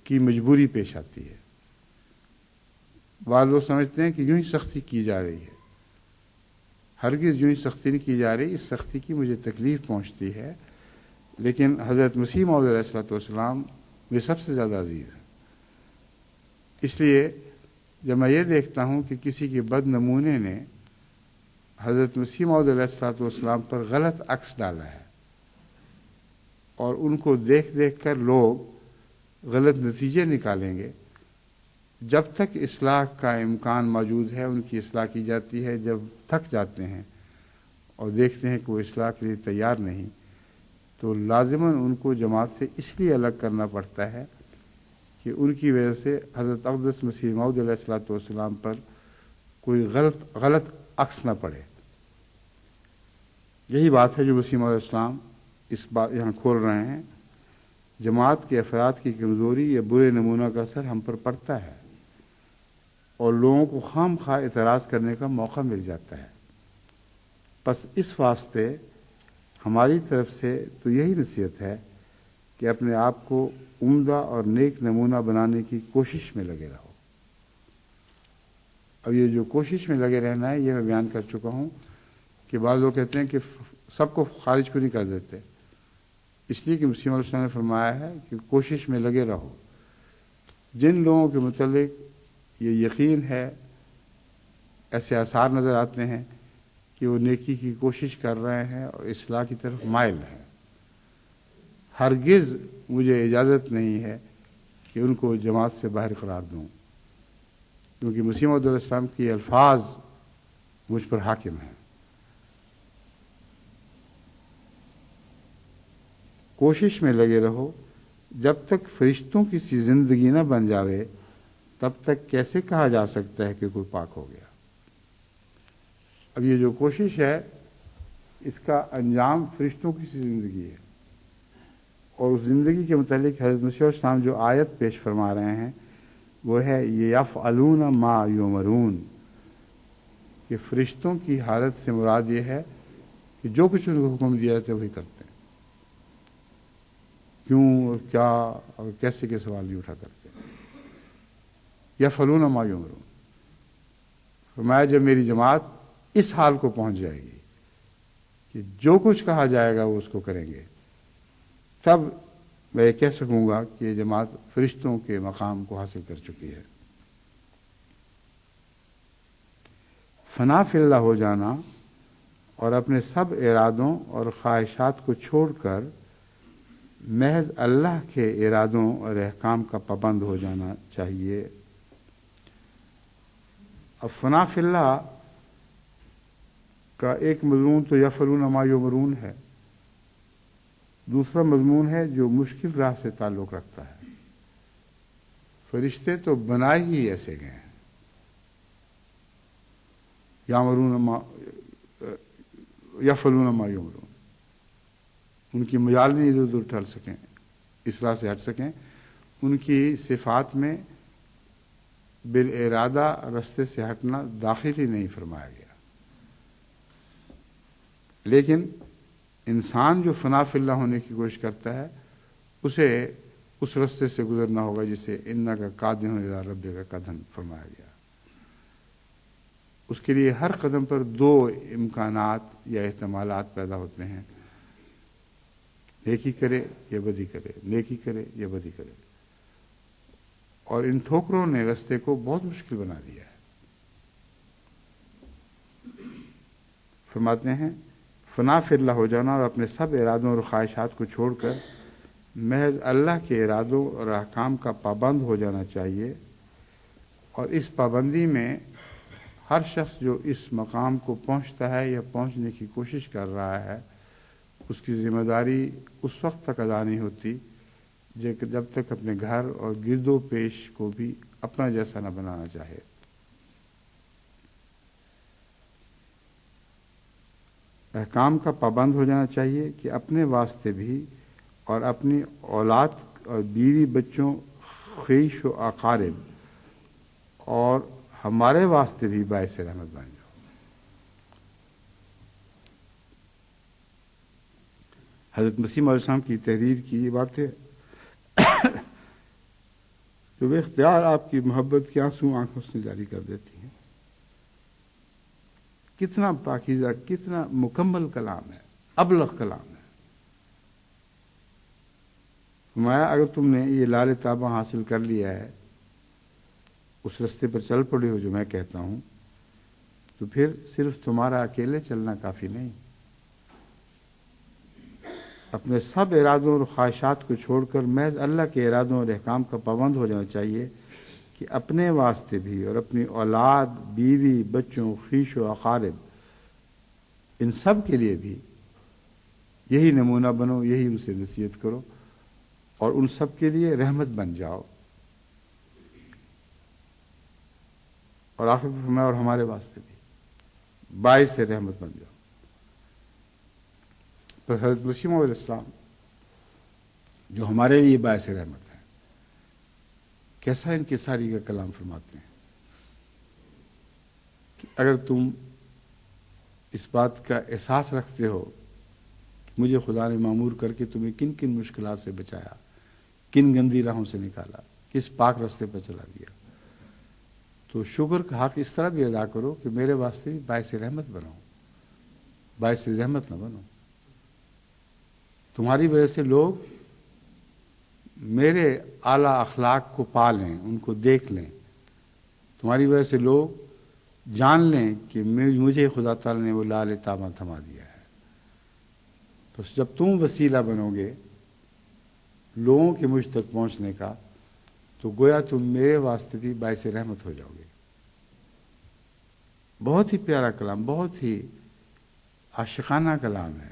Speaker 2: کی مجبوری پیش آتی ہے۔ بعض لوگ سمجھتے ہیں کہ یوں ہی سختی کی جا رہی ہے۔ ہرگز یوں ہی سختی نہیں کی جا رہی، اس سختی کی مجھے تکلیف پہنچتی ہے، لیکن حضرت مسیح موعود علیہ السلام مجھے سب سے زیادہ عزیز ہیں۔ اس لیے جب میں یہ دیکھتا ہوں کہ کسی کے بد نمونے نے حضرت مسیح موعود علیہ السلام پر غلط عکس ڈالا ہے اور ان کو دیکھ دیکھ کر لوگ غلط نتیجے نکالیں گے، جب تک اصلاح کا امکان موجود ہے ان کی اصلاح کی جاتی ہے۔ جب تھک جاتے ہیں اور دیکھتے ہیں کہ وہ اصلاح کے لیے تیار نہیں تو لازماً ان کو جماعت سے اس لیے الگ کرنا پڑتا ہے کہ ان کی وجہ سے حضرت اقدس مسیح موعود علیہ السلام پر کوئی غلط عکس نہ پڑے۔ یہی بات ہے جو مسیح موعود علیہ السلام اس بات یہاں کھول رہے ہیں۔ جماعت کے افراد کی کمزوری یا برے نمونہ کا اثر ہم پر پڑتا ہے اور لوگوں کو خام خواہ اعتراض کرنے کا موقع مل جاتا ہے۔ پس اس واسطے ہماری طرف سے تو یہی نصیحت ہے کہ اپنے آپ کو عمدہ اور نیک نمونہ بنانے کی کوشش میں لگے رہو۔ اب یہ جو کوشش میں لگے رہنا ہے یہ میں بیان کر چکا ہوں کہ بعض لوگ کہتے ہیں کہ سب کو خارج کیوں نہیں کر دیتے، اس لیے کہ مسیح علیہ السلام نے فرمایا ہے کہ کوشش میں لگے رہو۔ جن لوگوں کے متعلق یہ یقین ہے، ایسے آثار نظر آتے ہیں کہ وہ نیکی کی کوشش کر رہے ہیں اور اصلاح کی طرف مائل ہیں، ہرگز مجھے اجازت نہیں ہے کہ ان کو جماعت سے باہر قرار دوں، کیونکہ مسیح موعود علیہ السلام کی الفاظ مجھ پر حاکم ہیں۔ کوشش میں لگے رہو، جب تک فرشتوں کی سی زندگی نہ بن جاوے تب تک کیسے کہا جا سکتا ہے کہ کوئی پاک ہو گیا۔ اب یہ جو کوشش ہے اس کا انجام فرشتوں کی سی زندگی ہے، اور اس زندگی کے متعلق حضرت مسیح علیہ السلام جو آیت پیش فرما رہے ہیں وہ ہے یفعلون ما یؤمرون، کہ فرشتوں کی حالت سے مراد یہ ہے کہ جو کچھ ان کو حکم دیا جاتا ہے وہی کرتے ہیں، کیوں اور کیا اور کیسے کے سوال نہیں اٹھا کرتے۔ یفعلون ما یؤمرون، فرمایا جب میری جماعت اس حال کو پہنچ جائے گی کہ جو کچھ کہا جائے گا وہ اس کو کریں گے، تب میں یہ کہہ سکوں گا کہ یہ جماعت فرشتوں کے مقام کو حاصل کر چکی ہے۔ فنا فی اللہ ہو جانا اور اپنے سب ارادوں اور خواہشات کو چھوڑ کر محض اللہ کے ارادوں اور احکام کا پابند ہو جانا چاہیے۔ اب فنا فی اللہ کا ایک مضمون تو یفعلون ما یؤمرون ہے، دوسرا مضمون ہے جو مشکل راہ سے تعلق رکھتا ہے۔ فرشتے تو بنائے ہی ایسے گئے ہیں، یفعلون ما یؤمرون، ان کی مجال نہیں ادھر ادھر ٹل سکیں، اس راہ سے ہٹ سکیں، ان کی صفات میں بالارادہ رستے سے ہٹنا داخل ہی نہیں فرمایا گیا۔ لیکن انسان جو فنا فی اللہ ہونے کی کوشش کرتا ہے اسے اس رستے سے گزرنا ہوگا جسے انک قادر الی ربک قدم فرمایا گیا. اس کے لیے ہر قدم پر دو امکانات یا احتمالات پیدا ہوتے ہیں، نیکی کرے یا بدی کرے، نیکی کرے یا بدی کرے. اور ان ٹھوکروں نے رستے کو بہت مشکل بنا دیا ہے. فرماتے ہیں فنا فی اللہ ہو جانا اور اپنے سب ارادوں اور خواہشات کو چھوڑ کر محض اللہ کے ارادوں اور احکام کا پابند ہو جانا چاہیے. اور اس پابندی میں ہر شخص جو اس مقام کو پہنچتا ہے یا پہنچنے کی کوشش کر رہا ہے، اس کی ذمہ داری اس وقت تک ادا نہیں ہوتی جب تک اپنے گھر اور گرد و پیش کو بھی اپنا جیسا نہ بنانا چاہے. احکام کا پابند ہو جانا چاہیے کہ اپنے واسطے بھی اور اپنی اولاد اور بیوی بچوں، خیش و اقارب اور ہمارے واسطے بھی باعث رحمت بن جاؤ. حضرت مسیح موعود السلام کی تحریر کی یہ باتیں جو بے اختیار آپ کی محبت کے آنسو آنکھوں سے جاری کر دیتی ہیں. کتنا پاکیزہ، کتنا مکمل کلام ہے، ابلغ کلام ہے. فرمایا اگر تم نے یہ لال تابہ حاصل کر لیا ہے، اس رستے پر چل پڑے ہو جو میں کہتا ہوں، تو پھر صرف تمہارا اکیلے چلنا کافی نہیں. اپنے سب ارادوں اور خواہشات کو چھوڑ کر محض اللہ کے ارادوں اور احکام کا پابند ہو جانا چاہیے کہ اپنے واسطے بھی اور اپنی اولاد، بیوی بچوں، خیش و اقارب، ان سب کے لیے بھی یہی نمونہ بنو، یہی ان سے نصیحت کرو اور ان سب کے لیے رحمت بن جاؤ. اور آخر میں فرمایا اور ہمارے واسطے بھی باعث رحمت بن جاؤ. پر حضرت مسیح موعود السلام جو ہمارے لیے باعث رحمت ہے، کیسا انکساری کا کلام فرماتے ہیں کہ اگر تم اس بات کا احساس رکھتے ہو کہ مجھے خدا نے معمور کر کے تمہیں کن کن مشکلات سے بچایا، کن گندی راہوں سے نکالا، کس پاک راستے پر چلا دیا، تو شکر کا حق اس طرح بھی ادا کرو کہ میرے واسطے بھی باعث رحمت بنو، باعث زحمت نہ بنو. تمہاری وجہ سے لوگ میرے اعلیٰ اخلاق کو پا لیں، ان کو دیکھ لیں. تمہاری وجہ سے لوگ جان لیں کہ مجھے خدا تعالیٰ نے وہ لال تابہ تھما دیا ہے. تو جب تم وسیلہ بنو گے لوگوں کے مجھ تک پہنچنے کا، تو گویا تم میرے واسطے بھی باعث رحمت ہو جاؤ گے. بہت ہی پیارا کلام، بہت ہی عاشقانہ کلام ہے.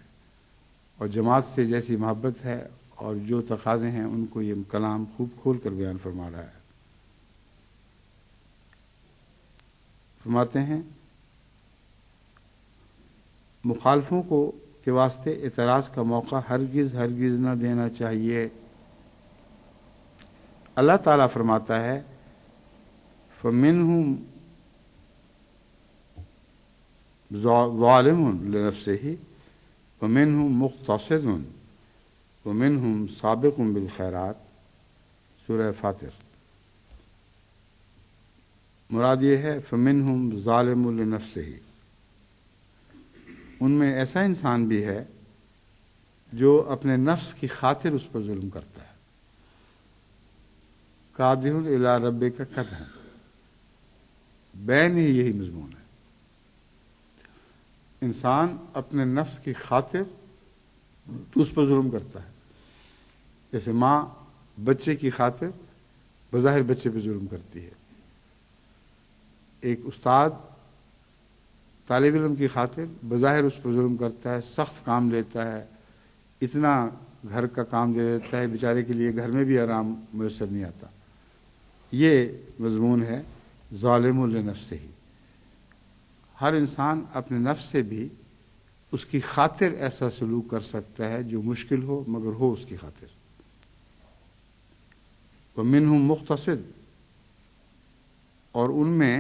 Speaker 2: اور جماعت سے جیسی محبت ہے اور جو تقاضے ہیں ان کو یہ کلام خوب کھول کر بیان فرما رہا ہے. فرماتے ہیں مخالفوں کو کے واسطے اعتراض کا موقع ہرگز ہرگز نہ دینا چاہیے. اللہ تعالیٰ فرماتا ہے فَمِنْهُمْ ظَالِمٌ لِنَفْسِهِ وَمِنْهُمْ مُقْتَصِدٌ وَمِنْهُمْ سَابِقٌ بِالْخَيْرَاتِ. سورہ فاطر. مراد یہ ہے فَمِنْهُمْ ظَالِمٌ لِنَفْسِهِ، ان میں ایسا انسان بھی ہے جو اپنے نفس کی خاطر اس پر ظلم کرتا ہے. قادر الی ربک قدم، بین ہی یہی مضمون ہے. انسان اپنے نفس کی خاطر اس پر ظلم کرتا ہے. جیسے ماں بچے کی خاطر بظاہر بچے پہ ظلم کرتی ہے. ایک استاد طالب علم کی خاطر بظاہر اس پر ظلم کرتا ہے، سخت کام لیتا ہے، اتنا گھر کا کام دے دیتا ہے، بیچارے کے لیے گھر میں بھی آرام میسر نہیں آتا. یہ مضمون ہے ظالم لنفسہ. ہر انسان اپنے نفس سے بھی اس کی خاطر ایسا سلوک کر سکتا ہے جو مشکل ہو مگر ہو اس کی خاطر. وَمِنْهُمْ مُقْتَصِدٌ، اور ان میں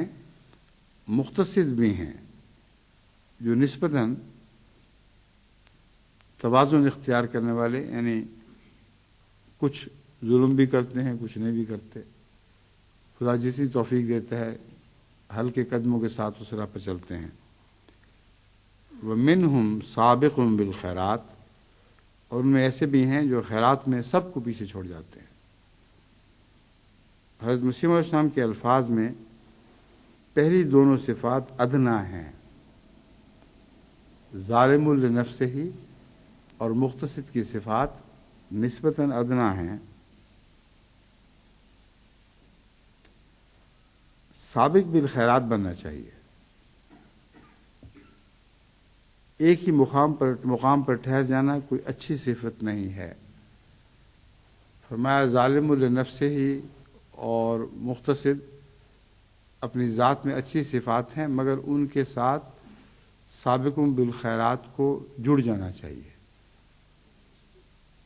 Speaker 2: مقتصد بھی ہیں جو نسبتاً توازن اختیار کرنے والے، یعنی کچھ ظلم بھی کرتے ہیں، کچھ نہیں بھی کرتے. خدا جتنی توفیق دیتا ہے ہلکے قدموں کے ساتھ اس راہ پر چلتے ہیں. وَمِنْهُمْ سَابِقٌ بِالْخَيْرَاتِ، اور ان میں ایسے بھی ہیں جو خیرات میں سب کو پیچھے چھوڑ جاتے ہیں. حضرت مسیح علیہ السلام کے الفاظ میں پہلی دونوں صفات ادنا ہیں، ظالم لنفسہ اور مقتصد کی صفات نسبتاً ادنا ہیں. سابق بالخیرات بننا چاہیے. ایک ہی مقام پر ٹھہر جانا کوئی اچھی صفت نہیں ہے. فرمایا ظالم لنفسہ اور مقتصد اپنی ذات میں اچھی صفات ہیں، مگر ان کے ساتھ سابقوں بالخیرات کو جڑ جانا چاہیے.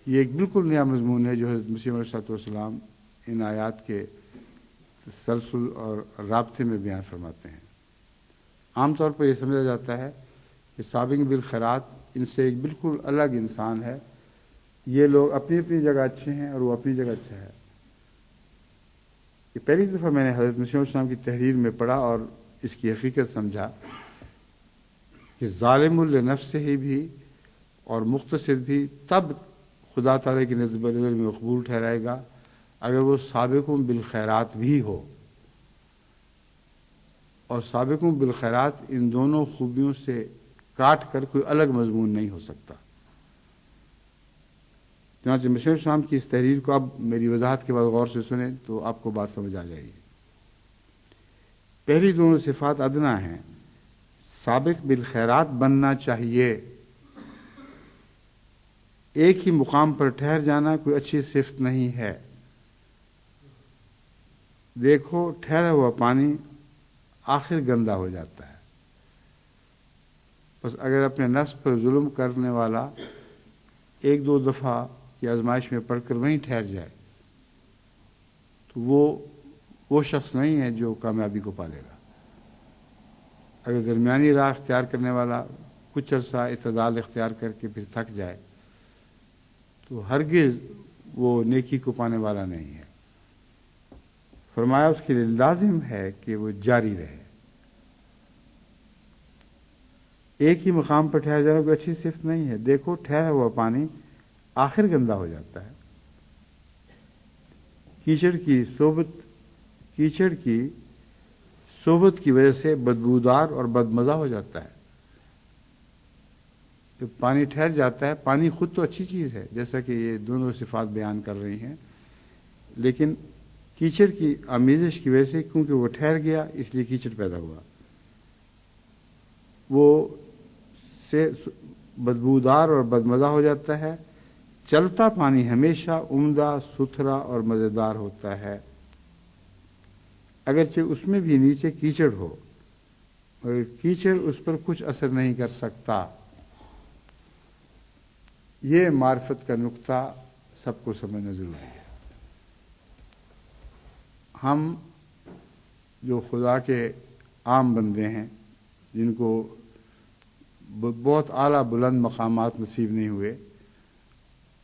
Speaker 2: یہ ایک بالکل نیا مضمون ہے جو حضرت مسیح علیہ السلام ان آیات کے تسلسل اور رابطے میں بیان فرماتے ہیں. عام طور پر یہ سمجھا جاتا ہے کہ سابق بالخیرات ان سے ایک بالکل الگ انسان ہے. یہ لوگ اپنی اپنی جگہ اچھے ہیں اور وہ اپنی جگہ اچھا ہے. یہ پہلی دفعہ میں نے حضرت مسیح علیہ السلام کی تحریر میں پڑھا اور اس کی حقیقت سمجھا کہ ظالم لنفسہ ہی بھی اور مقتصد بھی تب خدا تعالیٰ کی نزد میں مقبول ٹھہرائے گا اگر وہ سابقوں بالخیرات بھی ہو. اور سابقوں بالخیرات ان دونوں خوبیوں سے کاٹ کر کوئی الگ مضمون نہیں ہو سکتا. چنانچہ مسیح السلام کی اس تحریر کو اب میری وضاحت کے بعد غور سے سنیں تو آپ کو بات سمجھ آ جائے گی. پہلی دونوں صفات ادنا ہیں. سابق بالخیرات بننا چاہیے. ایک ہی مقام پر ٹھہر جانا کوئی اچھی صفت نہیں ہے. دیکھو ٹھہرا ہوا پانی آخر گندا ہو جاتا ہے. بس اگر اپنے نفس پر ظلم کرنے والا ایک دو دفعہ کی آزمائش میں پڑھ کر وہیں ٹھہر جائے تو وہ شخص نہیں ہے جو کامیابی کو پالے گا. اگر درمیانی راہ اختیار کرنے والا کچھ عرصہ اعتدال اختیار کر کے پھر تھک جائے تو ہرگز وہ نیکی کو پانے والا نہیں ہے. فرمایا اس کے لیے لازم ہے کہ وہ جاری رہے. ایک ہی مقام پر ٹھہر جانا کوئی اچھی صفت نہیں ہے. دیکھو ٹھہرا ہوا پانی آخر گندا ہو جاتا ہے. کیچڑ کی صحبت کی وجہ سے بدبودار اور بدمزہ ہو جاتا ہے. جب پانی ٹھہر جاتا ہے، پانی خود تو اچھی چیز ہے جیسا کہ یہ دونوں صفات بیان کر رہی ہیں، لیکن کیچڑ کی آمیزش کی وجہ سے کیونکہ وہ ٹھہر گیا اس لیے کیچڑ پیدا ہوا. وہ سے بدبودار اور بدمزہ ہو جاتا ہے. چلتا پانی ہمیشہ عمدہ، ستھرا اور مزیدار ہوتا ہے، اگرچہ اس میں بھی نیچے کیچڑ ہو، مگر کیچڑ اس پر کچھ اثر نہیں کر سکتا. یہ معرفت کا نقطہ سب کو سمجھنا ضروری ہے. ہم جو خدا کے عام بندے ہیں جن کو بہت اعلیٰ بلند مقامات نصیب نہیں ہوئے،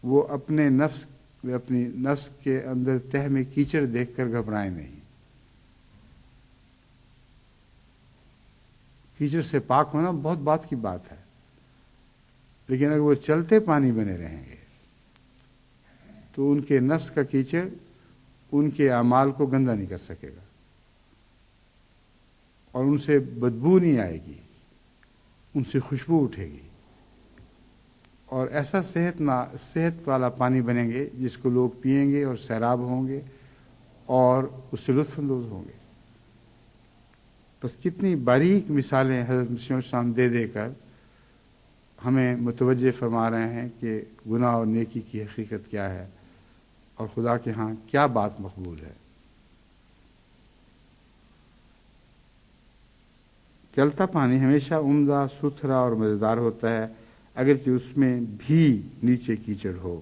Speaker 2: وہ اپنی نفس کے اندر تہ میں کیچڑ دیکھ کر گھبرائیں نہیں. کیچڑ سے پاک ہونا بہت بات کی بات ہے، لیکن اگر وہ چلتے پانی بنے رہیں گے تو ان کے نفس کا کیچڑ ان کے اعمال کو گندا نہیں کر سکے گا اور ان سے بدبو نہیں آئے گی، ان سے خوشبو اٹھے گی اور ایسا صحت والا پانی بنیں گے جس کو لوگ پئیں گے اور سیراب ہوں گے اور اس سے لطف اندوز ہوں گے. بس کتنی باریک مثالیں حضرت مسیح علیہ السلام دے کر ہمیں متوجہ فرما رہے ہیں کہ گناہ اور نیکی کی حقیقت کیا ہے اور خدا کے ہاں کیا بات مقبول ہے. چلتا پانی ہمیشہ عمدہ، ستھرا اور مزیدار ہوتا ہے، اگرچہ اس میں بھی نیچے کیچڑ ہو.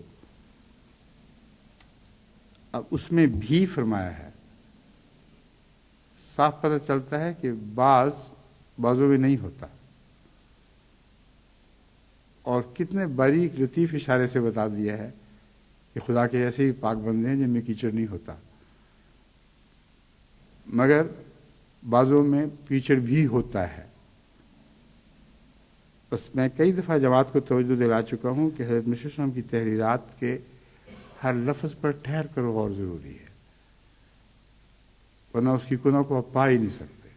Speaker 2: اب اس میں بھی فرمایا ہے، صاف پتہ چلتا ہے کہ بعضوں میں نہیں ہوتا. اور کتنے باریک لطیف اشارے سے بتا دیا ہے کہ خدا کے ایسے ہی پاک بندے ہیں جن میں کیچڑ نہیں ہوتا، مگر بعضوں میں کیچڑ بھی ہوتا ہے۔ بس میں کئی دفعہ جماعت کو توجہ دلا چکا ہوں کہ حضرت مسیح صلی اللہ علیہ وسلم کی تحریرات کے ہر لفظ پر ٹھہر کر غور ضروری ہے، ورنہ اس کی کنوں کو آپ پا ہی نہیں سکتے۔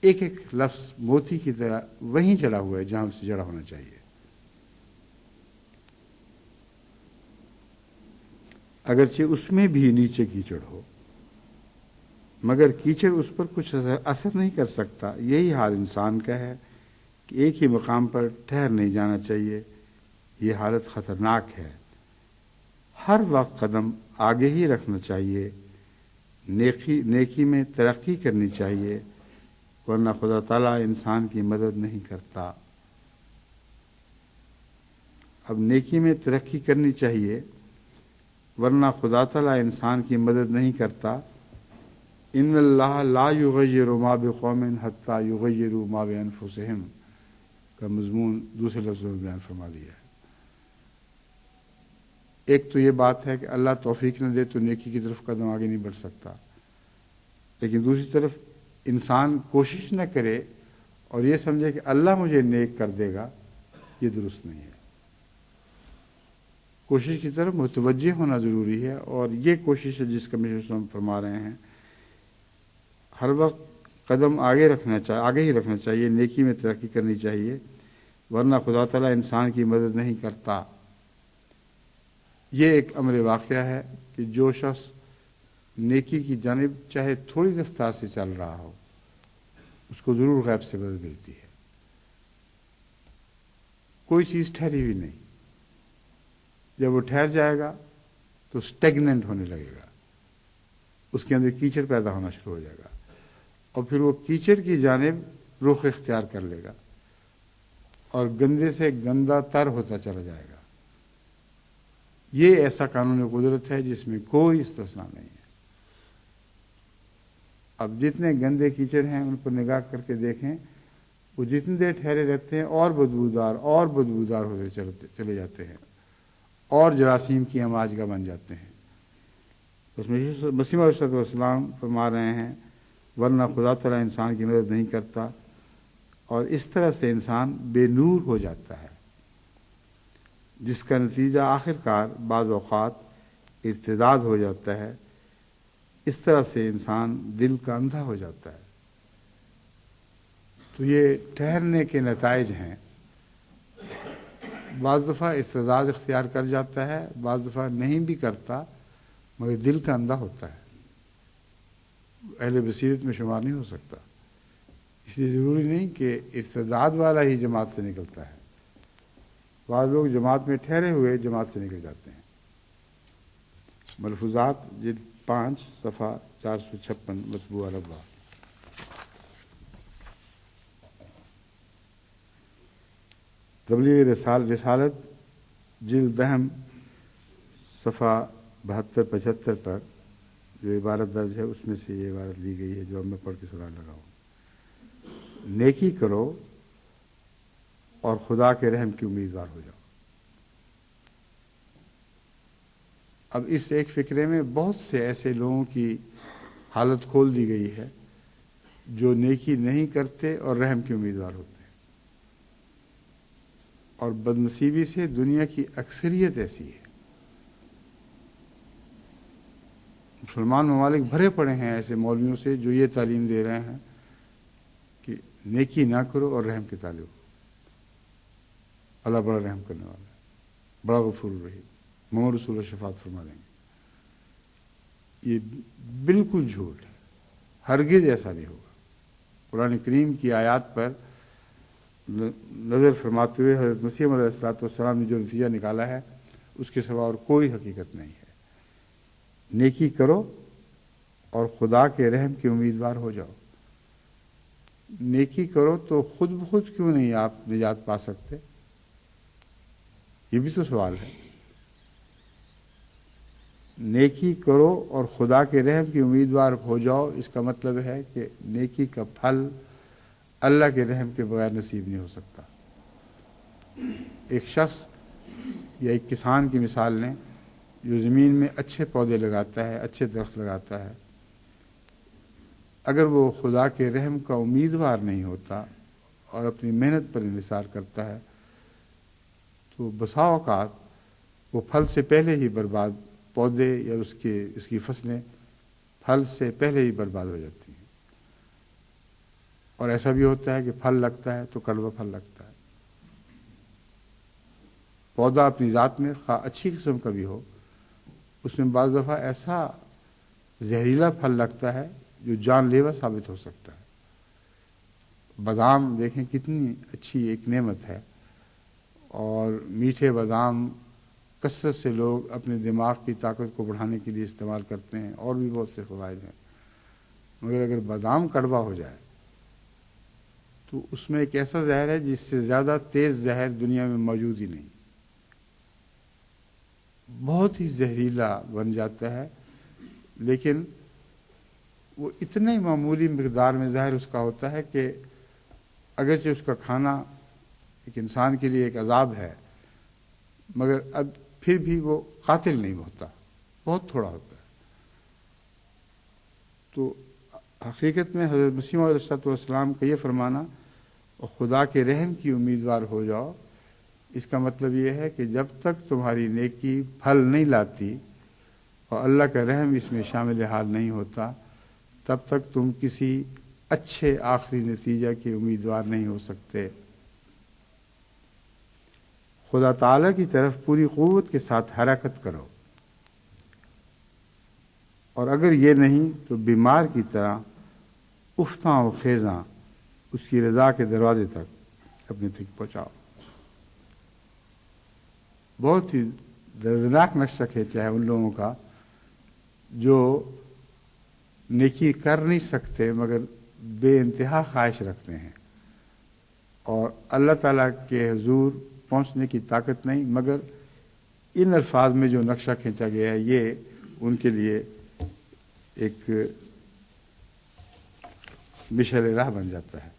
Speaker 2: ایک ایک لفظ موتی کی طرح وہیں جڑا ہوا ہے جہاں اسے جڑا ہونا چاہیے۔ اگرچہ اس میں بھی نیچے کیچڑ ہو، مگر کیچڑ اس پر کچھ اثر نہیں کر سکتا۔ یہی حال انسان کا ہے کہ ایک ہی مقام پر ٹھہر نہیں جانا چاہیے۔ یہ حالت خطرناک ہے۔ ہر وقت قدم آگے ہی رکھنا چاہیے، نیکی میں ترقی کرنی چاہیے، ورنہ خدا تعالیٰ انسان کی مدد نہیں کرتا۔ اب نیکی میں ترقی کرنی چاہیے ورنہ خدا تعالیٰ انسان کی مدد نہیں کرتا۔ ان اللہ لا یغیر ما بقوم حتی یغیروا ما بانفسہم کا مضمون دوسرے لفظوں میں بیان فرما دیا ہے۔ ایک تو یہ بات ہے کہ اللہ توفیق نہ دے تو نیکی کی طرف قدم آگے نہیں بڑھ سکتا، لیکن دوسری طرف انسان کوشش نہ کرے اور یہ سمجھے کہ اللہ مجھے نیک کر دے گا، یہ درست نہیں ہے۔ کوشش کی طرف متوجہ ہونا ضروری ہے، اور یہ کوشش ہے جس کا ہم فرما رہے ہیں۔ ہر وقت قدم آگے ہی رکھنا چاہیے، نیکی میں ترقی کرنی چاہیے، ورنہ خدا تعالیٰ انسان کی مدد نہیں کرتا۔ یہ ایک امر واقعہ ہے کہ جو شخص نیکی کی جانب چاہے تھوڑی رفتار سے چل رہا ہو، اس کو ضرور غیب سے مدد ملتی ہے۔ کوئی چیز ٹھہری ہوئی نہیں، جب وہ ٹھہر جائے گا تو سٹیگننٹ ہونے لگے گا، اس کے اندر کیچڑ پیدا ہونا شروع ہو جائے گا، اور پھر وہ کیچڑ کی جانب رخ اختیار کر لے گا اور گندے سے گندا تر ہوتا چلا جائے گا۔ یہ ایسا قانون قدرت ہے جس میں کوئی استثناء نہیں ہے۔ اب جتنے گندے کیچڑ ہیں ان پر نگاہ کر کے دیکھیں، وہ جتنی دیر ٹھہرے رہتے ہیں اور بدبودار ہوتے چلے جاتے ہیں اور جراثیم کی اماجگاہ بن جاتے ہیں۔ اس میں مسیح علیہ السلام فرما رہے ہیں ورنہ خدا تعالیٰ انسان کی مدد نہیں کرتا، اور اس طرح سے انسان بے نور ہو جاتا ہے، جس کا نتیجہ آخر کار بعض اوقات ارتداد ہو جاتا ہے۔ اس طرح سے انسان دل کا اندھا ہو جاتا ہے۔ تو یہ ٹھہرنے کے نتائج ہیں۔ بعض دفعہ ارتداد اختیار کر جاتا ہے، بعض دفعہ نہیں بھی کرتا، مگر دل کا اندھا ہوتا ہے، اہل بصیرت میں شمار نہیں ہو سکتا۔ اس لیے ضروری نہیں کہ ارتداد والا ہی جماعت سے نکلتا ہے، بعض لوگ جماعت میں ٹھہرے ہوئے جماعت سے نکل جاتے ہیں۔ ملفوظات جلد 5 صفحہ 456 مطبوع ربا۔ تبلیغ رسالت جلد دہم صفحہ 72-75 پر جو عبارت درج ہے اس میں سے یہ عبارت لی گئی ہے جو اب میں پڑھ کے سنانے لگا ہوں۔ نیکی کرو اور خدا کے رحم کی امیدوار ہو جاؤ۔ اب اس ایک فقرے میں بہت سے ایسے لوگوں کی حالت کھول دی گئی ہے جو نیکی نہیں کرتے اور رحم کے امیدوار ہوتے ہیں، اور بدنصیبی سے دنیا کی اکثریت ایسی ہے۔ مسلمان ممالک بھرے پڑے ہیں ایسے مولویوں سے جو یہ تعلیم دے رہے ہیں کہ نیکی نہ کرو اور رحم کے تالے ہو۔ اللہ بڑا رحم کرنے والا ہے، بڑا غفور الرحیم، محمد رسول اللہ شفاعت فرما دیں گے۔ یہ بالکل جھوٹ ہے، ہرگز ایسا نہیں ہوگا۔ قرآن کریم کی آیات پر نظر فرماتے ہوئے حضرت مسیح علیہ السلام نے جو نتیجہ نکالا ہے اس کے سوا اور کوئی حقیقت نہیں ہے۔ نیکی کرو اور خدا کے رحم کے امیدوار ہو جاؤ۔ نیکی کرو تو خود بخود کیوں نہیں آپ نجات پا سکتے؟ یہ بھی تو سوال ہے۔ نیکی کرو اور خدا کے رحم کے امیدوار ہو جاؤ، اس کا مطلب ہے کہ نیکی کا پھل اللہ کے رحم کے بغیر نصیب نہیں ہو سکتا۔ ایک شخص یا ایک کسان کی مثال لیں جو زمین میں اچھے پودے لگاتا ہے، اچھے درخت لگاتا ہے، اگر وہ خدا کے رحم کا امیدوار نہیں ہوتا اور اپنی محنت پر انحصار کرتا ہے تو بسا اوقات وہ پھل سے پہلے ہی برباد، پودے یا اس کی فصلیں پھل سے پہلے ہی برباد ہو جاتی ہیں۔ اور ایسا بھی ہوتا ہے کہ پھل لگتا ہے تو کڑوا پھل لگتا ہے۔ پودا اپنی ذات میں خواہ اچھی قسم کا بھی ہو، اس میں بعض دفعہ ایسا زہریلا پھل لگتا ہے جو جان لیوا ثابت ہو سکتا ہے۔ بادام دیکھیں کتنی اچھی ایک نعمت ہے، اور میٹھے بادام کثرت سے لوگ اپنے دماغ کی طاقت کو بڑھانے کے لیے استعمال کرتے ہیں، اور بھی بہت سے فوائد ہیں، مگر اگر بادام کڑوا ہو جائے تو اس میں ایک ایسا زہر ہے جس سے زیادہ تیز زہر دنیا میں موجود ہی نہیں، بہت ہی زہریلا بن جاتا ہے۔ لیکن وہ اتنے معمولی مقدار میں زہر اس کا ہوتا ہے کہ اگرچہ اس کا کھانا ایک انسان کے لیے ایک عذاب ہے، مگر اب پھر بھی وہ قاتل نہیں ہوتا، بہت تھوڑا ہوتا ہے۔ تو حقیقت میں حضرت مسیح علیہ السلام کا یہ فرمانا اور خدا کے رحم کی امیدوار ہو جاؤ، اس کا مطلب یہ ہے کہ جب تک تمہاری نیکی پھل نہیں لاتی اور اللہ کا رحم اس میں شامل حال نہیں ہوتا، تب تک تم کسی اچھے آخری نتیجہ کے امیدوار نہیں ہو سکتے۔ خدا تعالیٰ کی طرف پوری قوت کے ساتھ حرکت کرو، اور اگر یہ نہیں تو بیمار کی طرح افتاں و خیزاں اس کی رضا کے دروازے تک اپنے تک پہنچاؤ۔ بہت ہی دردناک نقشہ کھینچا ہے ان لوگوں کا جو نیکی کر نہیں سکتے مگر بے انتہا خواہش رکھتے ہیں، اور اللہ تعالیٰ کے حضور پہنچنے کی طاقت نہیں، مگر ان الفاظ میں جو نقشہ کھینچا گیا ہے یہ ان کے لیے ایک مشعل راہ بن جاتا ہے۔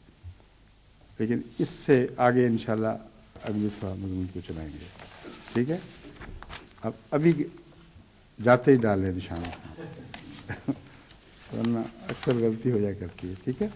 Speaker 2: لیکن اس سے آگے انشاءاللہ اگلی دفعہ مضمون کو چلائیں گے، ٹھیک ہے؟ اب ابھی جاتے ہی ڈال لیں نشان، ورنہ اکثر غلطی ہو جائے کرتی ہے، ٹھیک ہے؟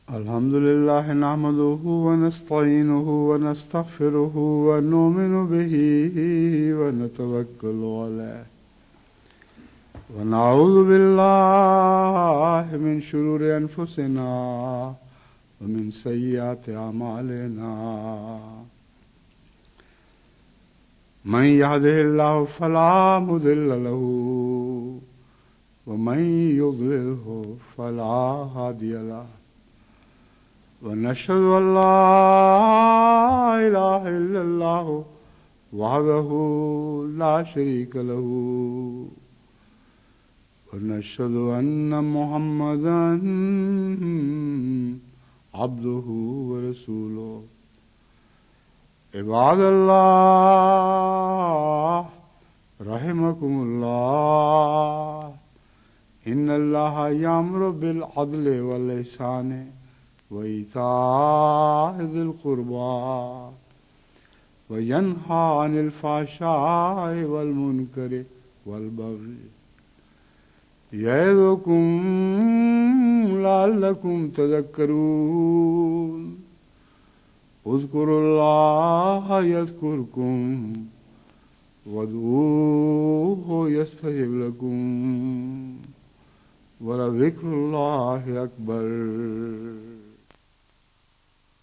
Speaker 2: الحمد لله نحمده ونستعينه ونستغفره ونؤمن به ونتوكل عليه ونعوذ بالله من شرور أنفسنا ومن سيئات أعمالنا من يهده الله فلا مضل له ومن يضلله فلا هادي له ونشهد أن لا إله إلا الله وحده لا شريك له ونشهد أن محمدا عبده ورسوله عباد الله رحمكم الله إن الله يأمر بالعدل والإحسان وإيتاء ذي القربى وينهى عن الفحشاء والمنكر والبغي يعظكم لعلكم تذكرون اذكروا الله يذكركم وادعوه يستجب لكم ولذكر الله أكبر